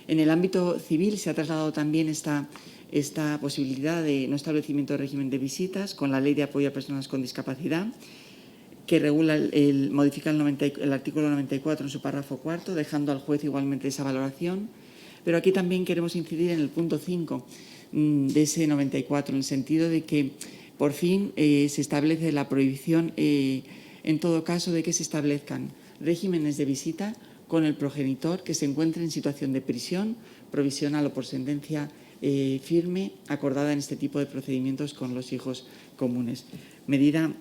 En el ámbito civil se ha trasladado también esta posibilidad de no establecimiento de régimen de visitas con la Ley de Apoyo a Personas con Discapacidad, que regula modifica el artículo 94 en su párrafo cuarto, dejando al juez igualmente esa valoración. Pero aquí también queremos incidir en el punto 5 de ese 94, en el sentido de que, por fin, se establece la prohibición, en todo caso, de que se establezcan regímenes de visita con el progenitor que se encuentre en situación de prisión provisional o por sentencia firme acordada en este tipo de procedimientos con los hijos comunes. Medida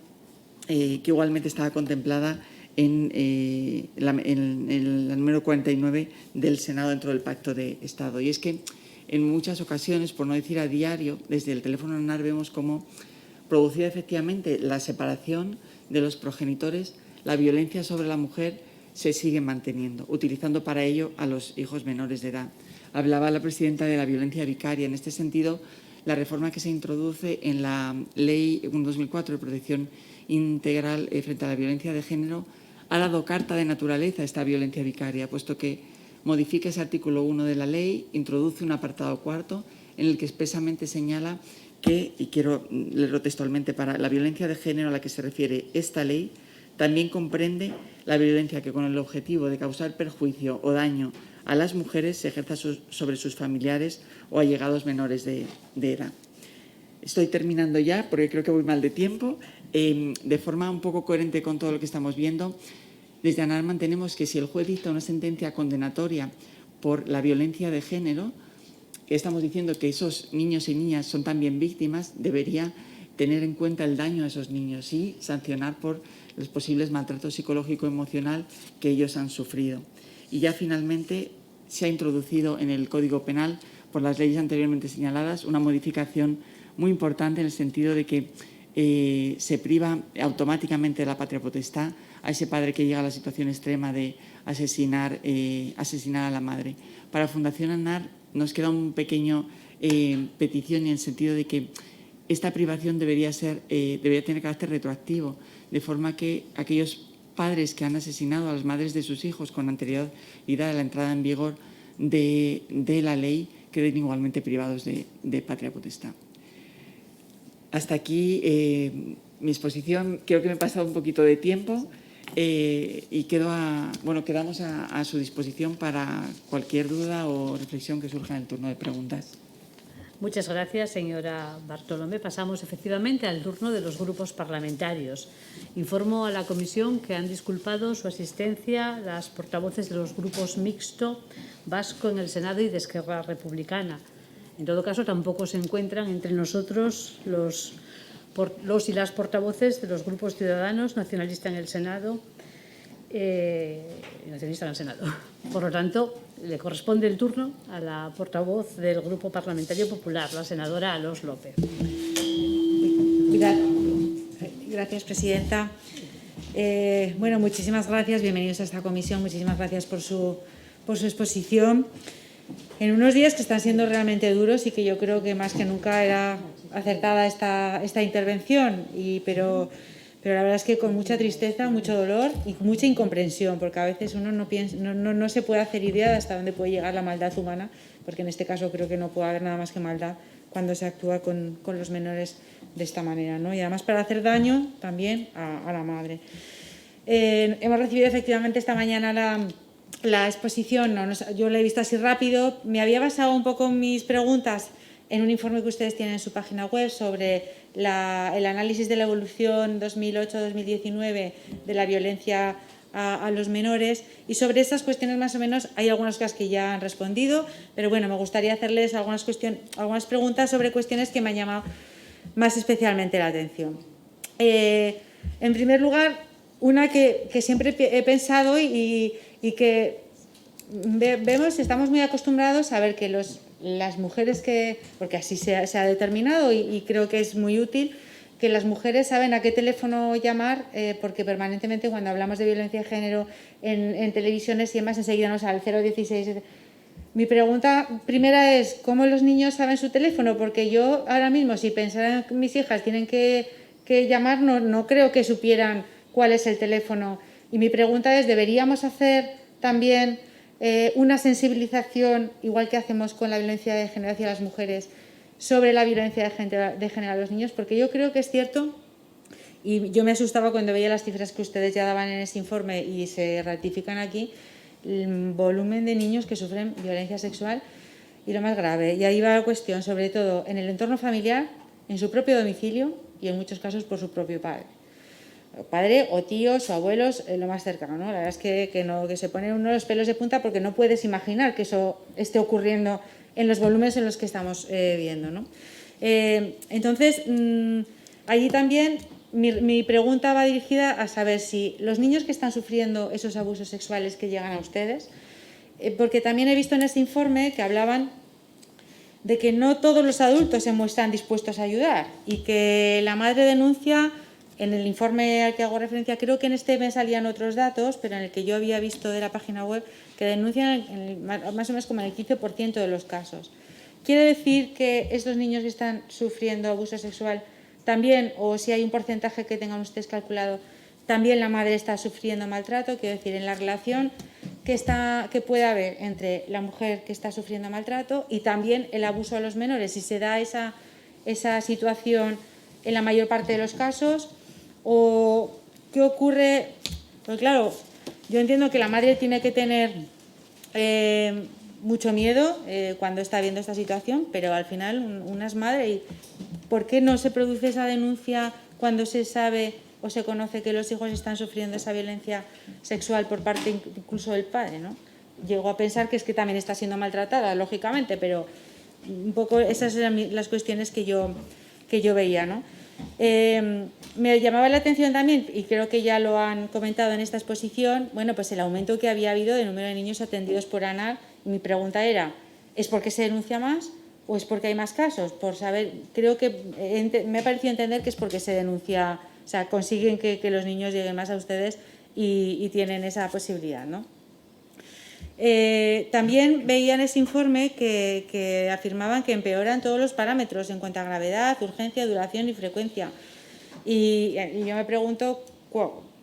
que igualmente estaba contemplada en el número 49 del Senado dentro del Pacto de Estado. Y es que en muchas ocasiones, por no decir a diario, desde el teléfono ANAR vemos cómo, producida efectivamente la separación de los progenitores, la violencia sobre la mujer se sigue manteniendo, utilizando para ello a los hijos menores de edad. Hablaba la presidenta de la violencia vicaria. En este sentido, la reforma que se introduce en la Ley 2004 de protección integral frente a la violencia de género ha dado carta de naturaleza a esta violencia vicaria, puesto que modifica ese artículo 1 de la ley, introduce un apartado cuarto en el que expresamente señala que, y quiero leerlo textualmente, para la violencia de género a la que se refiere esta ley, también comprende la violencia que con el objetivo de causar perjuicio o daño a las mujeres se ejerza sobre sus familiares o allegados menores de edad. Estoy terminando ya porque creo que voy mal de tiempo. De forma un poco coherente con todo lo que estamos viendo, desde ANAR mantenemos que si el juez dicta una sentencia condenatoria por la violencia de género, que estamos diciendo que esos niños y niñas son también víctimas, debería tener en cuenta el daño a esos niños y sancionar por los posibles maltratos psicológico-emocional que ellos han sufrido. Y ya finalmente se ha introducido en el Código Penal, por las leyes anteriormente señaladas, una modificación muy importante en el sentido de que se priva automáticamente de la patria potestad a ese padre que llega a la situación extrema de asesinar a la madre. Para Fundación ANAR nos queda un pequeño petición en el sentido de que esta privación debería tener carácter retroactivo, de forma que aquellos padres que han asesinado a las madres de sus hijos con anterioridad a la entrada en vigor de la ley queden igualmente privados de patria potestad. Hasta aquí mi exposición. Creo que me he pasado un poquito de tiempo. Y quedamos a su disposición para cualquier duda o reflexión que surja en el turno de preguntas. Muchas gracias, señora Bartolomé. Pasamos efectivamente al turno de los grupos parlamentarios. Informo a la comisión que han disculpado su asistencia las portavoces de los grupos mixto, vasco en el Senado y de Esquerra Republicana. En todo caso, tampoco se encuentran entre nosotros los y las portavoces de los grupos ciudadanos, nacionalista en el Senado, Por lo tanto, le corresponde el turno a la portavoz del Grupo Parlamentario Popular, la senadora Alós López. Gracias, presidenta. Muchísimas gracias. Bienvenidos a esta comisión. Muchísimas gracias por su exposición. En unos días que están siendo realmente duros y que yo creo que más que nunca era acertada esta intervención, pero la verdad es que con mucha tristeza, mucho dolor y mucha incomprensión, porque a veces uno no se puede hacer idea de hasta dónde puede llegar la maldad humana, porque en este caso creo que no puede haber nada más que maldad cuando se actúa con los menores de esta manera, ¿no? Y además para hacer daño también a la madre. Hemos recibido efectivamente esta mañana la exposición, yo la he visto así rápido. Me había basado un poco en mis preguntas en un informe que ustedes tienen en su página web sobre el análisis de la evolución 2008-2019 de la violencia a los menores, y sobre estas cuestiones más o menos hay algunas cosas que ya han respondido, pero bueno, me gustaría hacerles algunas preguntas sobre cuestiones que me han llamado más especialmente la atención. En primer lugar, una que siempre he pensado y que estamos muy acostumbrados a ver que las mujeres porque así se ha determinado y creo que es muy útil, que las mujeres saben a qué teléfono llamar, porque permanentemente cuando hablamos de violencia de género en televisiones y demás, enseguida nos sale el 016. Mi pregunta primera es, ¿cómo los niños saben su teléfono? Porque yo ahora mismo, si pensaran que mis hijas tienen que llamar, no creo que supieran cuál es el teléfono. Y mi pregunta es, ¿deberíamos hacer también una sensibilización, igual que hacemos con la violencia de género hacia las mujeres, sobre la violencia de género a los niños? Porque yo creo que es cierto, y yo me asustaba cuando veía las cifras que ustedes ya daban en ese informe y se ratifican aquí, el volumen de niños que sufren violencia sexual y lo más grave. Y ahí va la cuestión, sobre todo en el entorno familiar, en su propio domicilio y en muchos casos por su propio padre o tíos o abuelos, lo más cercano, ¿no? La verdad es que se pone uno los pelos de punta porque no puedes imaginar que eso esté ocurriendo en los volúmenes en los que estamos viendo, ¿no? Entonces, allí también mi pregunta va dirigida a saber si los niños que están sufriendo esos abusos sexuales que llegan a ustedes, porque también he visto en este informe que hablaban de que no todos los adultos se muestran dispuestos a ayudar y que la madre denuncia. En el informe al que hago referencia, creo que en este me salían otros datos, pero en el que yo había visto de la página web, que denuncian más o menos como en el 15% de los casos. ¿Quiere decir que estos niños que están sufriendo abuso sexual también, o si hay un porcentaje que tengan ustedes calculado, también la madre está sufriendo maltrato? Quiero decir, en la relación que puede haber entre la mujer que está sufriendo maltrato y también el abuso a los menores, si se da esa situación en la mayor parte de los casos. ¿O qué ocurre? Pues claro, yo entiendo que la madre tiene que tener mucho miedo cuando está viendo esta situación, pero al final una es madre. ¿Y por qué no se produce esa denuncia cuando se sabe o se conoce que los hijos están sufriendo esa violencia sexual por parte incluso del padre, ¿no? Llego a pensar que es que también está siendo maltratada, lógicamente, pero un poco esas eran las cuestiones que yo veía, ¿no? Me llamaba la atención también, y creo que ya lo han comentado en esta exposición, pues el aumento que había habido de número de niños atendidos por ANAR. Y mi pregunta era, ¿es porque se denuncia más o es porque hay más casos? Por saber, creo que me ha parecido entender que es porque se denuncia, o sea, consiguen que los niños lleguen más a ustedes y tienen esa posibilidad, ¿no? También veía en ese informe que afirmaban que empeoran todos los parámetros en cuanto a gravedad, urgencia, duración y frecuencia. Y yo me pregunto,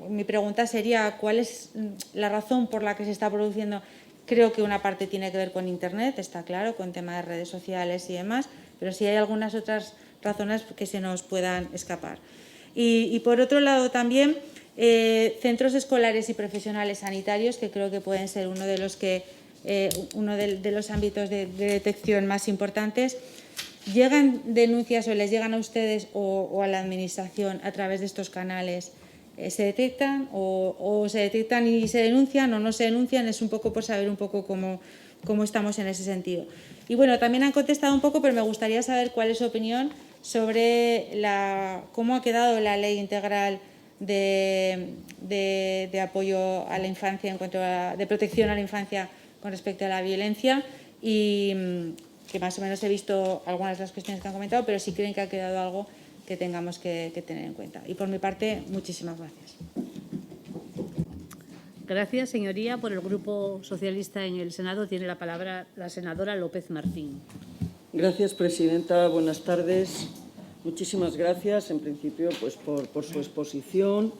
mi pregunta sería, ¿cuál es la razón por la que se está produciendo? Creo que una parte tiene que ver con Internet, está claro, con temas de redes sociales y demás, pero sí hay algunas otras razones que se nos puedan escapar. Y por otro lado también, Centros escolares y profesionales sanitarios, que creo que pueden ser uno de los ámbitos de detección más importantes. ¿Llegan denuncias o les llegan a ustedes o a la Administración a través de estos canales? ¿Se detectan o se detectan y se denuncian o no se denuncian? Es un poco por saber un poco cómo estamos en ese sentido. Y bueno, también han contestado un poco, pero me gustaría saber cuál es su opinión sobre cómo ha quedado la ley integral de apoyo a la infancia de protección a la infancia con respecto a la violencia, y que más o menos he visto algunas de las cuestiones que han comentado, pero si creen que ha quedado algo que tengamos que tener en cuenta. Y por mi parte, muchísimas gracias. Gracias, señoría. Por el Grupo Socialista en el Senado tiene la palabra la senadora López Martín. Gracias, presidenta. Buenas tardes. Muchísimas gracias, en principio, pues por su exposición,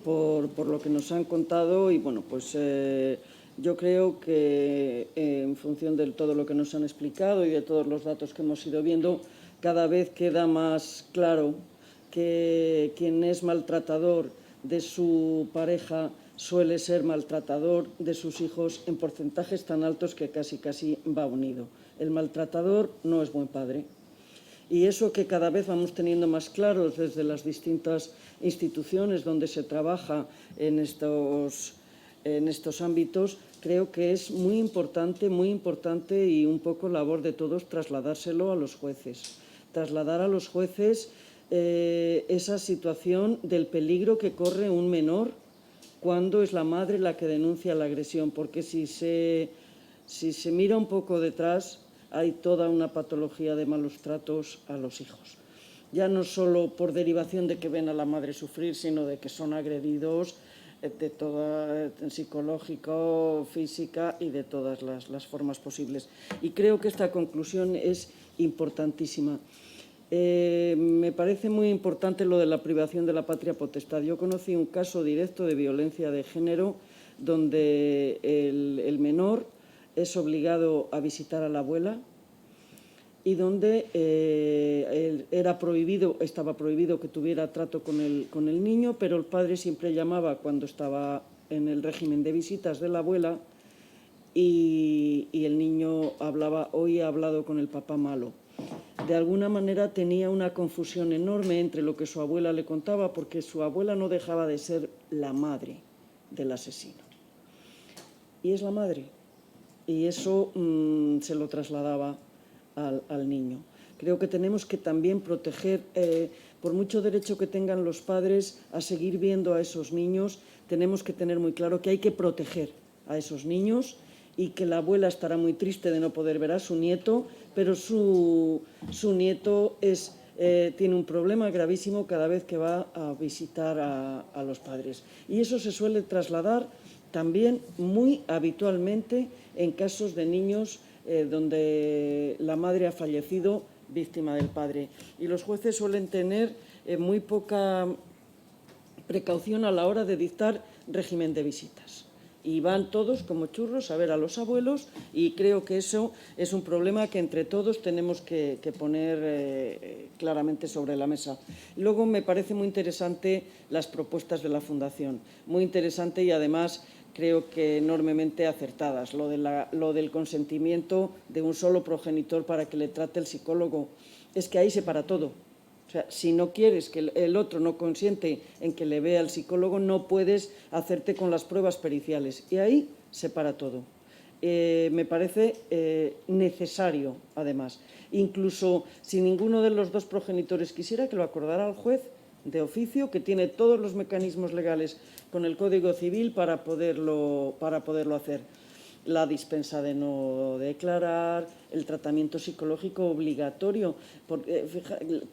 por lo que nos han contado y, bueno, pues yo creo que en función de todo lo que nos han explicado y de todos los datos que hemos ido viendo, cada vez queda más claro que quien es maltratador de su pareja suele ser maltratador de sus hijos en porcentajes tan altos que casi va unido. El maltratador no es buen padre. Y eso que cada vez vamos teniendo más claros desde las distintas instituciones donde se trabaja en estos ámbitos, creo que es muy importante y un poco labor de todos trasladárselo a los jueces. Trasladar a los jueces esa situación del peligro que corre un menor cuando es la madre la que denuncia la agresión, porque si se mira un poco detrás, hay toda una patología de malos tratos a los hijos. Ya no solo por derivación de que ven a la madre sufrir, sino de que son agredidos de toda psicológico, física y de todas las formas posibles. Y creo que esta conclusión es importantísima. Me parece muy importante lo de la privación de la patria potestad. Yo conocí un caso directo de violencia de género donde el menor es obligado a visitar a la abuela y donde estaba prohibido que tuviera trato con el niño, pero el padre siempre llamaba cuando estaba en el régimen de visitas de la abuela y el niño hoy ha hablado con el papá malo. De alguna manera tenía una confusión enorme entre lo que su abuela le contaba, porque su abuela no dejaba de ser la madre del asesino. Y es la madre. Y eso se lo trasladaba al niño. Creo que tenemos que también proteger, por mucho derecho que tengan los padres a seguir viendo a esos niños, tenemos que tener muy claro que hay que proteger a esos niños y que la abuela estará muy triste de no poder ver a su nieto, pero su nieto tiene un problema gravísimo cada vez que va a visitar a los padres. Y eso se suele trasladar también muy habitualmente en casos de niños donde la madre ha fallecido víctima del padre. Y los jueces suelen tener muy poca precaución a la hora de dictar régimen de visitas. Y van todos como churros a ver a los abuelos y creo que eso es un problema que entre todos tenemos que poner claramente sobre la mesa. Luego me parece muy interesante las propuestas de la Fundación, muy interesante y además creo que enormemente acertadas. Lo del consentimiento de un solo progenitor para que le trate el psicólogo, es que ahí se para todo. O sea, si no quieres que el otro no consiente en que le vea el psicólogo, no puedes hacerte con las pruebas periciales. Y ahí se para todo. Me parece necesario, además. Incluso si ninguno de los dos progenitores quisiera, que lo acordara el juez de oficio, que tiene todos los mecanismos legales con el Código Civil para poderlo hacer. La dispensa de no declarar, el tratamiento psicológico obligatorio. Porque,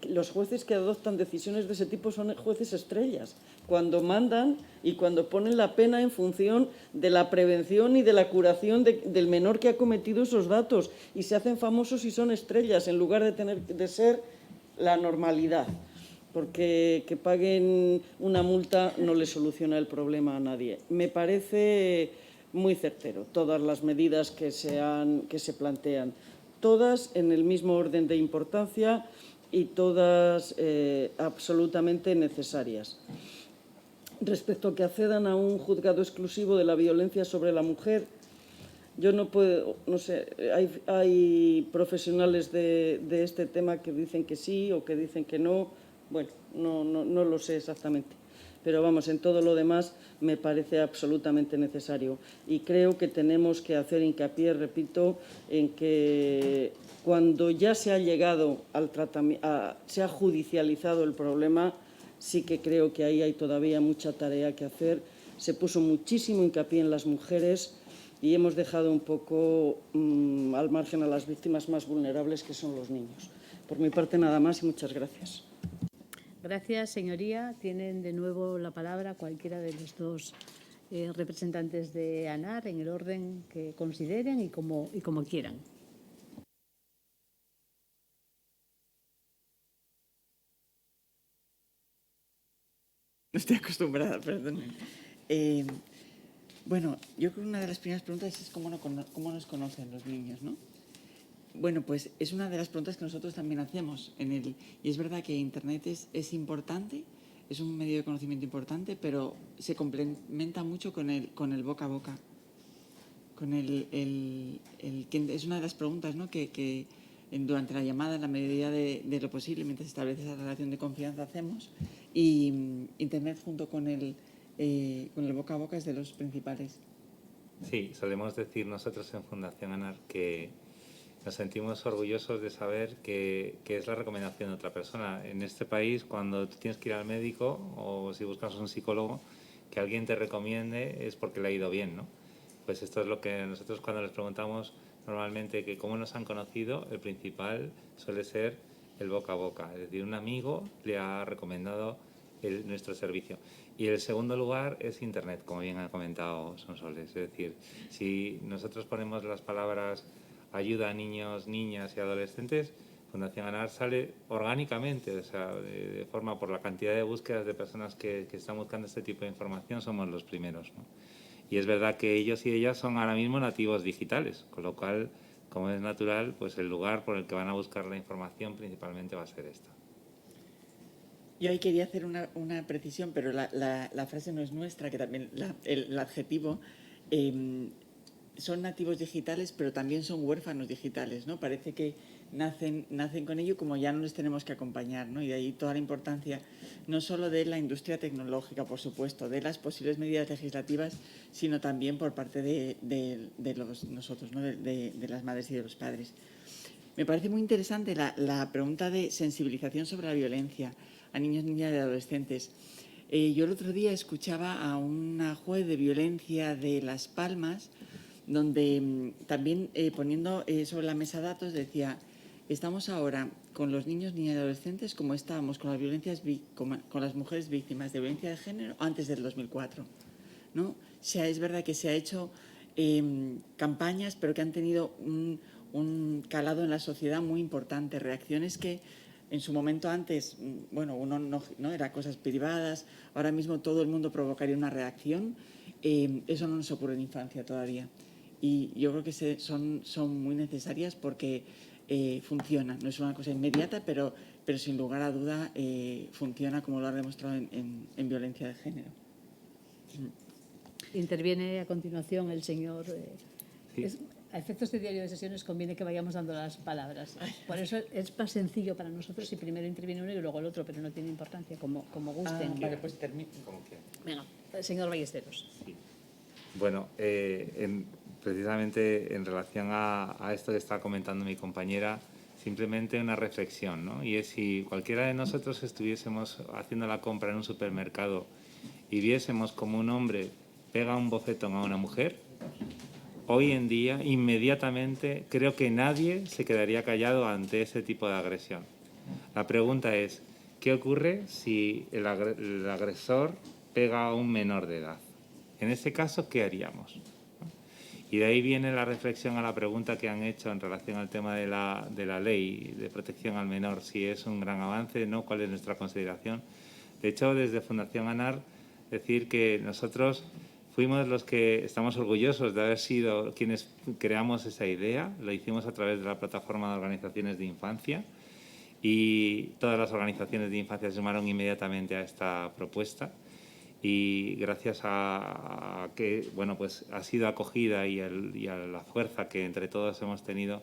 los jueces que adoptan decisiones de ese tipo son jueces estrellas, cuando mandan y cuando ponen la pena en función de la prevención y de la curación del menor que ha cometido esos datos. Y se hacen famosos y son estrellas, en lugar de ser la normalidad. Porque que paguen una multa no le soluciona el problema a nadie. Me parece muy certero todas las medidas que se plantean, todas en el mismo orden de importancia y todas absolutamente necesarias. respecto a que accedan a un juzgado exclusivo de la violencia sobre la mujer, yo no puedo, no sé, hay profesionales de este tema que dicen que sí o que dicen que no. Bueno, no lo sé exactamente. Pero vamos, en todo lo demás me parece absolutamente necesario. Y creo que tenemos que hacer hincapié, repito, en que cuando ya se ha llegado al tratamiento, se ha judicializado el problema, sí que creo que ahí hay todavía mucha tarea que hacer. Se puso muchísimo hincapié en las mujeres y hemos dejado un poco al margen a las víctimas más vulnerables, que son los niños. Por mi parte, nada más y muchas gracias. Gracias, señoría. Tienen de nuevo la palabra cualquiera de los dos representantes de ANAR en el orden que consideren y como quieran. No estoy acostumbrada, perdón. Bueno, yo creo que una de las primeras preguntas es cómo nos conocen los niños, ¿no? Bueno, pues es una de las preguntas que nosotros también hacemos. Y es verdad que Internet es importante, es un medio de conocimiento importante, pero se complementa mucho con el boca a boca. Es una de las preguntas, ¿no?, que durante la llamada, en la medida de lo posible, mientras se establece esa relación de confianza, hacemos. Y Internet junto con el boca a boca es de los principales. Sí, solemos decir nosotros en Fundación ANAR que nos sentimos orgullosos de saber que es la recomendación de otra persona. En este país, cuando tú tienes que ir al médico o si buscas un psicólogo, que alguien te recomiende es porque le ha ido bien, ¿no? Pues esto es lo que nosotros cuando les preguntamos normalmente que cómo nos han conocido, el principal suele ser el boca a boca. Es decir, un amigo le ha recomendado nuestro servicio. Y el segundo lugar es Internet, como bien ha comentado Sonsoles. Es decir, si nosotros ponemos las palabras ayuda a niños, niñas y adolescentes, Fundación ANAR sale orgánicamente, o sea, de forma por la cantidad de búsquedas de personas que están buscando este tipo de información, somos los primeros, ¿no? Y es verdad que ellos y ellas son ahora mismo nativos digitales, con lo cual, como es natural, pues el lugar por el que van a buscar la información principalmente va a ser esta. Yo ahí quería hacer una precisión, pero la frase no es nuestra, que también el adjetivo son nativos digitales, pero también son huérfanos digitales, ¿no? Parece que nacen con ello, como ya no les tenemos que acompañar, ¿no? Y de ahí toda la importancia, no solo de la industria tecnológica, por supuesto, de las posibles medidas legislativas, sino también por parte de nosotros, ¿no?, de las madres y de los padres. Me parece muy interesante la pregunta de sensibilización sobre la violencia a niños, niñas y adolescentes. Yo el otro día escuchaba a una juez de violencia de Las Palmas, donde también poniendo sobre la mesa datos decía: estamos ahora con los niños, niñas y adolescentes como estábamos con las mujeres víctimas de violencia de género antes del 2004, ¿no? O sea, es verdad que se ha hecho campañas, pero que han tenido un calado en la sociedad muy importante, reacciones que en su momento antes, bueno, uno no era cosas privadas, ahora mismo todo el mundo provocaría una reacción. Eso no nos ocurre en infancia todavía. Y yo creo que son muy necesarias porque funcionan. No es una cosa inmediata, pero sin lugar a duda funciona, como lo ha demostrado en violencia de género. Interviene a continuación el señor. Sí. A efectos de diario de sesiones conviene que vayamos dando las palabras. Por eso es más sencillo para nosotros si primero interviene uno y luego el otro, pero no tiene importancia, como gusten. Vale, pues termino. Como quieran. Venga, señor Ballesteros. Sí. Bueno, precisamente en relación a esto que está comentando mi compañera, simplemente una reflexión, ¿no? Y es si cualquiera de nosotros estuviésemos haciendo la compra en un supermercado y viésemos como un hombre pega un bofetón a una mujer, hoy en día, inmediatamente, creo que nadie se quedaría callado ante ese tipo de agresión. La pregunta es, ¿qué ocurre si el agresor pega a un menor de edad? En este caso, ¿qué haríamos? Y de ahí viene la reflexión a la pregunta que han hecho en relación al tema de la ley de protección al menor, si es un gran avance, ¿no? ¿Cuál es nuestra consideración? De hecho, desde Fundación ANAR, decir que nosotros fuimos los que estamos orgullosos de haber sido quienes creamos esa idea. Lo hicimos a través de la plataforma de organizaciones de infancia y todas las organizaciones de infancia se sumaron inmediatamente a esta propuesta. y gracias a que bueno, pues ha sido acogida y a la fuerza que entre todos hemos tenido,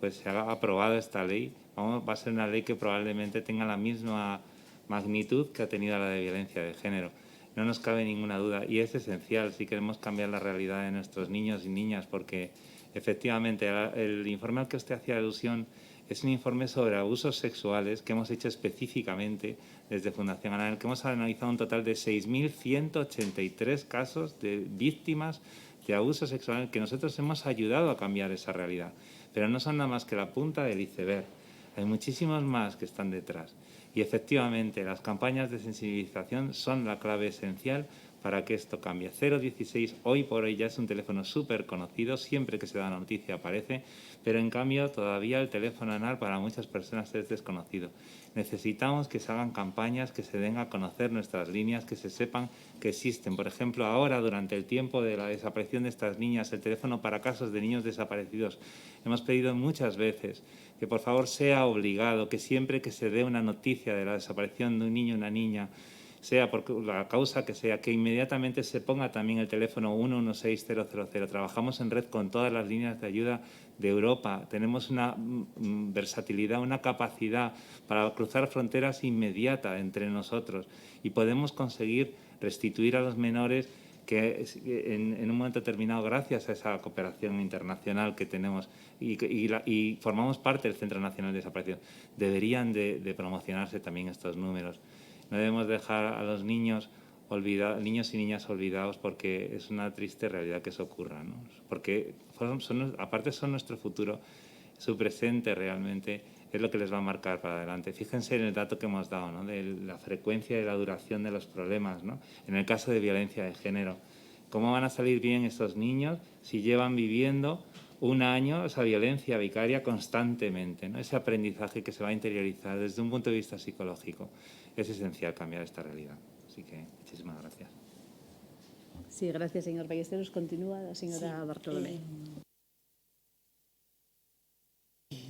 pues se ha aprobado esta ley. Va a ser una ley que probablemente tenga la misma magnitud que ha tenido la de violencia de género. No nos cabe ninguna duda y es esencial si queremos cambiar la realidad de nuestros niños y niñas, porque efectivamente el informe al que usted hacía alusión es un informe sobre abusos sexuales que hemos hecho específicamente desde Fundación ANAR, en el que hemos analizado un total de 6.183 casos de víctimas de abuso sexual que nosotros hemos ayudado a cambiar esa realidad. Pero no son nada más que la punta del iceberg. Hay muchísimos más que están detrás. Y efectivamente, las campañas de sensibilización son la clave esencial para que esto cambie. 016 hoy por hoy ya es un teléfono súper conocido, siempre que se da una noticia aparece, pero en cambio todavía el teléfono ANAR para muchas personas es desconocido. Necesitamos que se hagan campañas, que se den a conocer nuestras líneas, que se sepan que existen. Por ejemplo, ahora, durante el tiempo de la desaparición de estas niñas, el teléfono para casos de niños desaparecidos, hemos pedido muchas veces que por favor sea obligado, que siempre que se dé una noticia de la desaparición de un niño o una niña, sea por la causa que sea, que inmediatamente se ponga también el teléfono 116000. Trabajamos en red con todas las líneas de ayuda de Europa. Tenemos una versatilidad, una capacidad para cruzar fronteras inmediata entre nosotros y podemos conseguir restituir a los menores que en un momento determinado, gracias a esa cooperación internacional que tenemos y formamos parte del Centro Nacional de Desaparición, deberían de promocionarse también estos números. No debemos dejar a los niños niños y niñas olvidados, porque es una triste realidad que eso ocurra, ¿no? Porque aparte son nuestro futuro, su presente realmente es lo que les va a marcar para adelante. Fíjense en el dato que hemos dado, ¿no?, de la frecuencia y la duración de los problemas, ¿no?, en el caso de violencia de género. ¿Cómo van a salir bien estos niños si llevan viviendo un año esa violencia vicaria constantemente, ¿no? Ese aprendizaje que se va a interiorizar desde un punto de vista psicológico. Es esencial cambiar esta realidad. Así que muchísimas gracias. Sí, gracias, señor Ballesteros. Continúa la señora Bartolomé.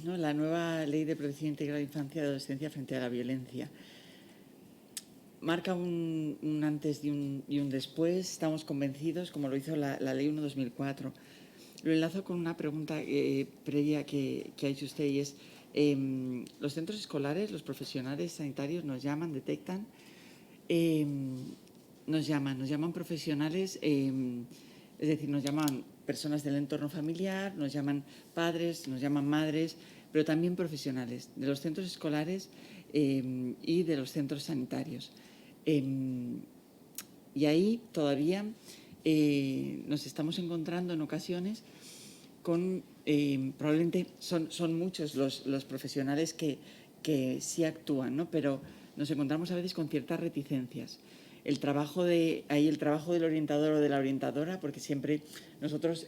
¿No? La nueva Ley de Protección Integral de Infancia y Adolescencia frente a la violencia marca un antes y un después. Estamos convencidos, como lo hizo la Ley 1/2004. Lo enlazo con una pregunta previa que ha hecho usted, y es: los centros escolares, los profesionales sanitarios nos llaman, detectan, nos llaman profesionales, es decir, nos llaman personas del entorno familiar, nos llaman padres, nos llaman madres, pero también profesionales de los centros escolares y de los centros sanitarios. Y ahí todavía nos estamos encontrando en ocasiones con, probablemente son muchos los profesionales que sí actúan, ¿no?, pero nos encontramos a veces con ciertas reticencias. El trabajo del orientador o de la orientadora, porque siempre nosotros,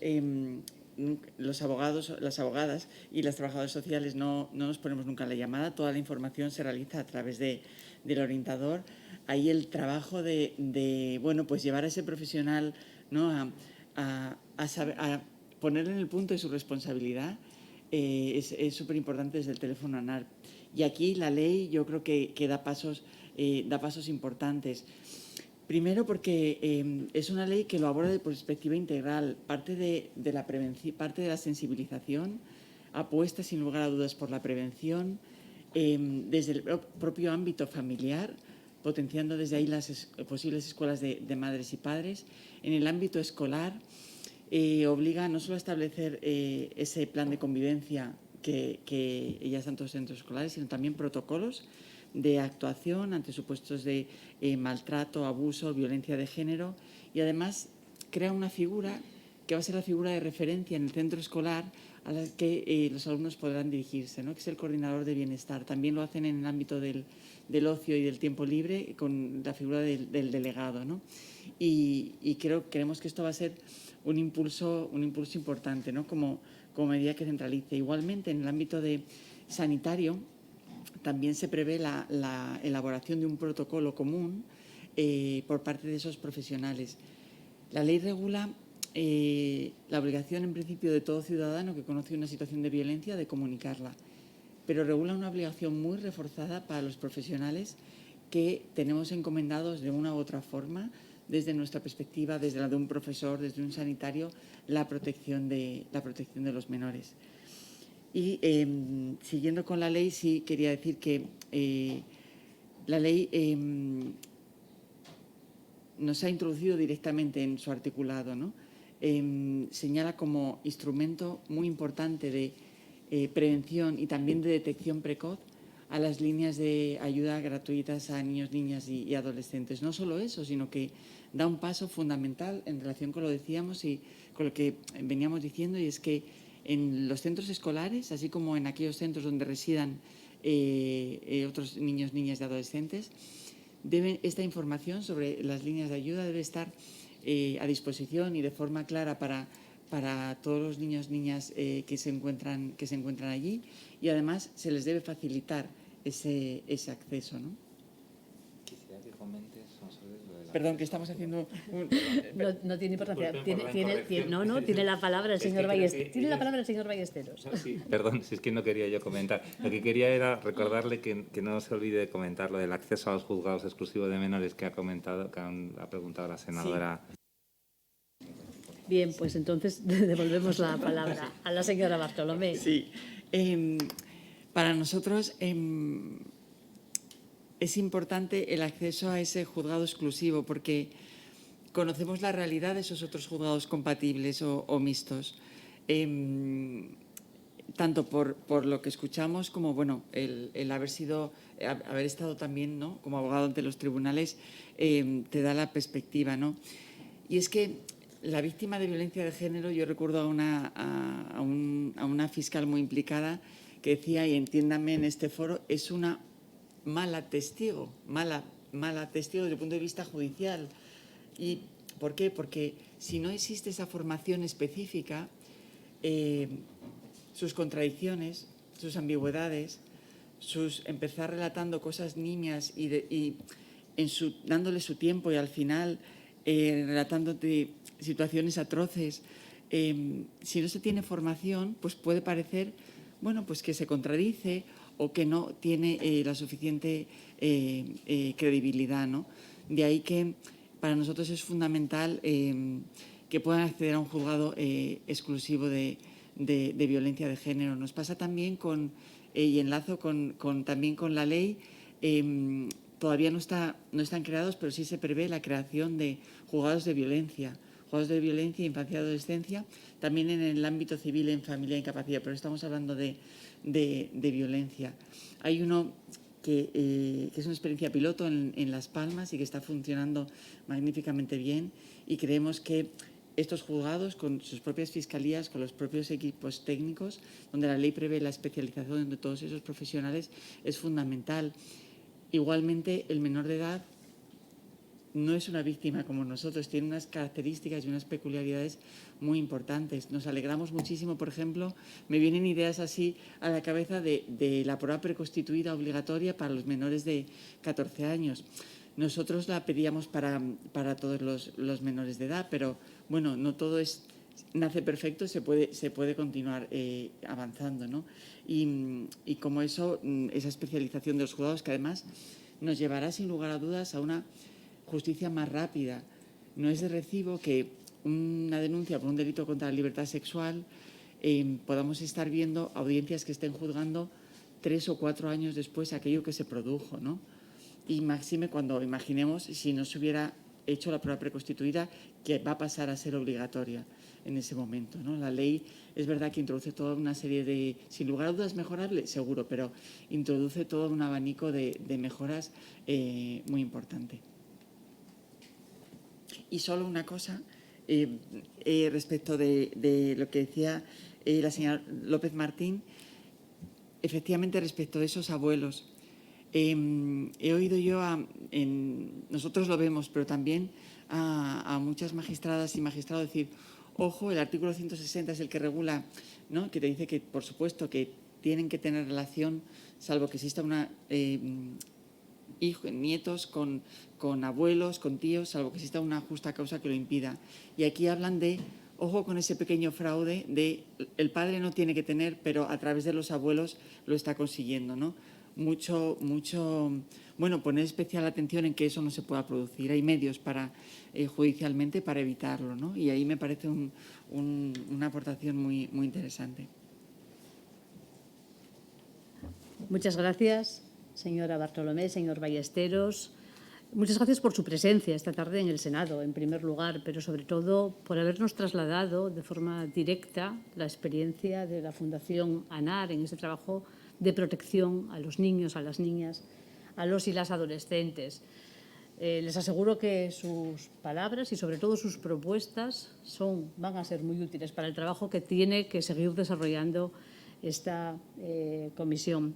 los abogados, las abogadas y las trabajadoras sociales no nos ponemos nunca en la llamada, toda la información se realiza a través del orientador. Ahí el trabajo de bueno, pues llevar a ese profesional, ¿no?, a ponerle en el punto de su responsabilidad es súper importante desde el teléfono ANAR. Y aquí la ley, yo creo que da pasos importantes. Primero, porque es una ley que lo aborda de perspectiva integral, parte de la prevención, parte de la sensibilización, apuesta sin lugar a dudas por la prevención, desde el propio ámbito familiar, potenciando desde ahí las posibles escuelas de madres y padres. En el ámbito escolar, obliga no solo a establecer ese plan de convivencia que ya están todos los centros escolares, sino también protocolos de actuación ante supuestos de maltrato, abuso, violencia de género, y además crea una figura que va a ser la figura de referencia en el centro escolar a la que los alumnos podrán dirigirse, ¿no?, que es el coordinador de bienestar. También lo hacen en el ámbito del ocio y del tiempo libre con la figura del delegado, ¿no? Y creemos que esto va a ser un impulso importante, ¿no?, como medida que centralice. Igualmente, en el ámbito sanitario, también se prevé la elaboración de un protocolo común por parte de esos profesionales. La ley regula la obligación, en principio, de todo ciudadano que conoce una situación de violencia de comunicarla, pero regula una obligación muy reforzada para los profesionales que tenemos encomendados de una u otra forma desde nuestra perspectiva, desde la de un profesor, desde un sanitario, la protección de los menores. Y siguiendo con la ley, sí quería decir que la ley nos ha introducido directamente en su articulado, ¿no? Señala como instrumento muy importante de prevención y también de detección precoz a las líneas de ayuda gratuitas a niños, niñas y adolescentes. No solo eso, sino que da un paso fundamental en relación con lo que decíamos y con lo que veníamos diciendo, y es que en los centros escolares, así como en aquellos centros donde residan otros niños, niñas y adolescentes, esta información sobre las líneas de ayuda debe estar a disposición y de forma clara para todos los niños, niñas que se encuentran allí, y además se les debe facilitar ese acceso, ¿no? Quisiera que comentes, Sonsoles, lo de la... Perdón, que estamos haciendo un... No tiene importancia. Disculpen por la incorrección. Tiene la palabra el Es que señor creo Ballesteros. que Tiene la ellos- palabra el señor Ballesteros. No, sí, perdón, si es que no quería yo comentar. Lo que quería era recordarle que no se olvide de comentar lo del acceso a los juzgados exclusivos de menores que ha preguntado la senadora. Bien, pues entonces devolvemos la palabra a la señora Bartolomé. Sí. Para nosotros es importante el acceso a ese juzgado exclusivo porque conocemos la realidad de esos otros juzgados compatibles o mixtos. Tanto por lo que escuchamos como bueno, el haber estado también, ¿no?, como abogado ante los tribunales, te da la perspectiva, ¿no? Y es que la víctima de violencia de género, yo recuerdo a una fiscal muy implicada que decía, y entiéndame en este foro, es una mala testigo desde el punto de vista judicial. ¿Y por qué? Porque si no existe esa formación específica, sus contradicciones, sus ambigüedades, empezar relatando cosas niñas y dándole su tiempo y al final relatándote situaciones atroces, si no se tiene formación, pues puede parecer, bueno, pues que se contradice o que no tiene la suficiente credibilidad, ¿no? De ahí que para nosotros es fundamental que puedan acceder a un juzgado exclusivo de violencia de género. Nos pasa también y enlazo también con la ley, todavía no están creados, pero sí se prevé la creación de juzgados de violencia, infancia y adolescencia, también en el ámbito civil, en familia e incapacidad, pero estamos hablando de violencia. Hay uno que es una experiencia piloto en Las Palmas y que está funcionando magníficamente bien, y creemos que estos juzgados, con sus propias fiscalías, con los propios equipos técnicos, donde la ley prevé la especialización de todos esos profesionales, es fundamental. Igualmente, el menor de edad no es una víctima como nosotros, tiene unas características y unas peculiaridades muy importantes. Nos alegramos muchísimo, por ejemplo, me vienen ideas así a la cabeza de la prueba preconstituida obligatoria para los menores de 14 años. Nosotros la pedíamos para todos los menores de edad, pero bueno, no todo nace perfecto, se puede continuar avanzando, ¿no? Y como esa especialización de los juzgados, que además nos llevará sin lugar a dudas a una justicia más rápida. No es de recibo que una denuncia por un delito contra la libertad sexual podamos estar viendo audiencias que estén juzgando 3 o 4 años después aquello que se produjo, ¿no? Y máxime cuando imaginemos si no se hubiera hecho la prueba preconstituida, que va a pasar a ser obligatoria en ese momento, ¿no? La ley es verdad que introduce toda una serie de, sin lugar a dudas mejorable, seguro, pero introduce todo un abanico de mejoras muy importante. Y solo una cosa respecto de lo que decía la señora López Martín, efectivamente respecto de esos abuelos. He oído yo, nosotros lo vemos, pero también a muchas magistradas y magistrados decir, ojo, el artículo 160 es el que regula, ¿no?, que te dice que, por supuesto, que tienen que tener relación, salvo que exista nietos con abuelos, con tíos, salvo que exista una justa causa que lo impida. Y aquí hablan de, ojo con ese pequeño fraude de el padre no tiene que tener, pero a través de los abuelos lo está consiguiendo, ¿no? Mucho bueno, poner especial atención en que eso no se pueda producir. Hay medios para judicialmente para evitarlo, ¿no? Y ahí me parece una aportación muy, muy interesante. Muchas gracias, señora Bartolomé, señor Ballesteros. Muchas gracias por su presencia esta tarde en el Senado, en primer lugar, pero sobre todo por habernos trasladado de forma directa la experiencia de la Fundación ANAR en este trabajo de protección a los niños, a las niñas, a los y las adolescentes. Les aseguro que sus palabras y sobre todo sus propuestas van a ser muy útiles para el trabajo que tiene que seguir desarrollando esta comisión.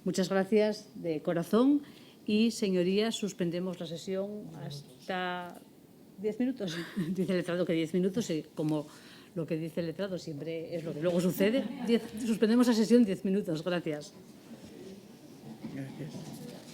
Muchas gracias de corazón y, señorías, suspendemos la sesión hasta 10 minutos. Dice el letrado que 10 minutos y como lo que dice el letrado siempre es lo que luego sucede. Suspendemos la sesión 10 minutos. Gracias. Gracias.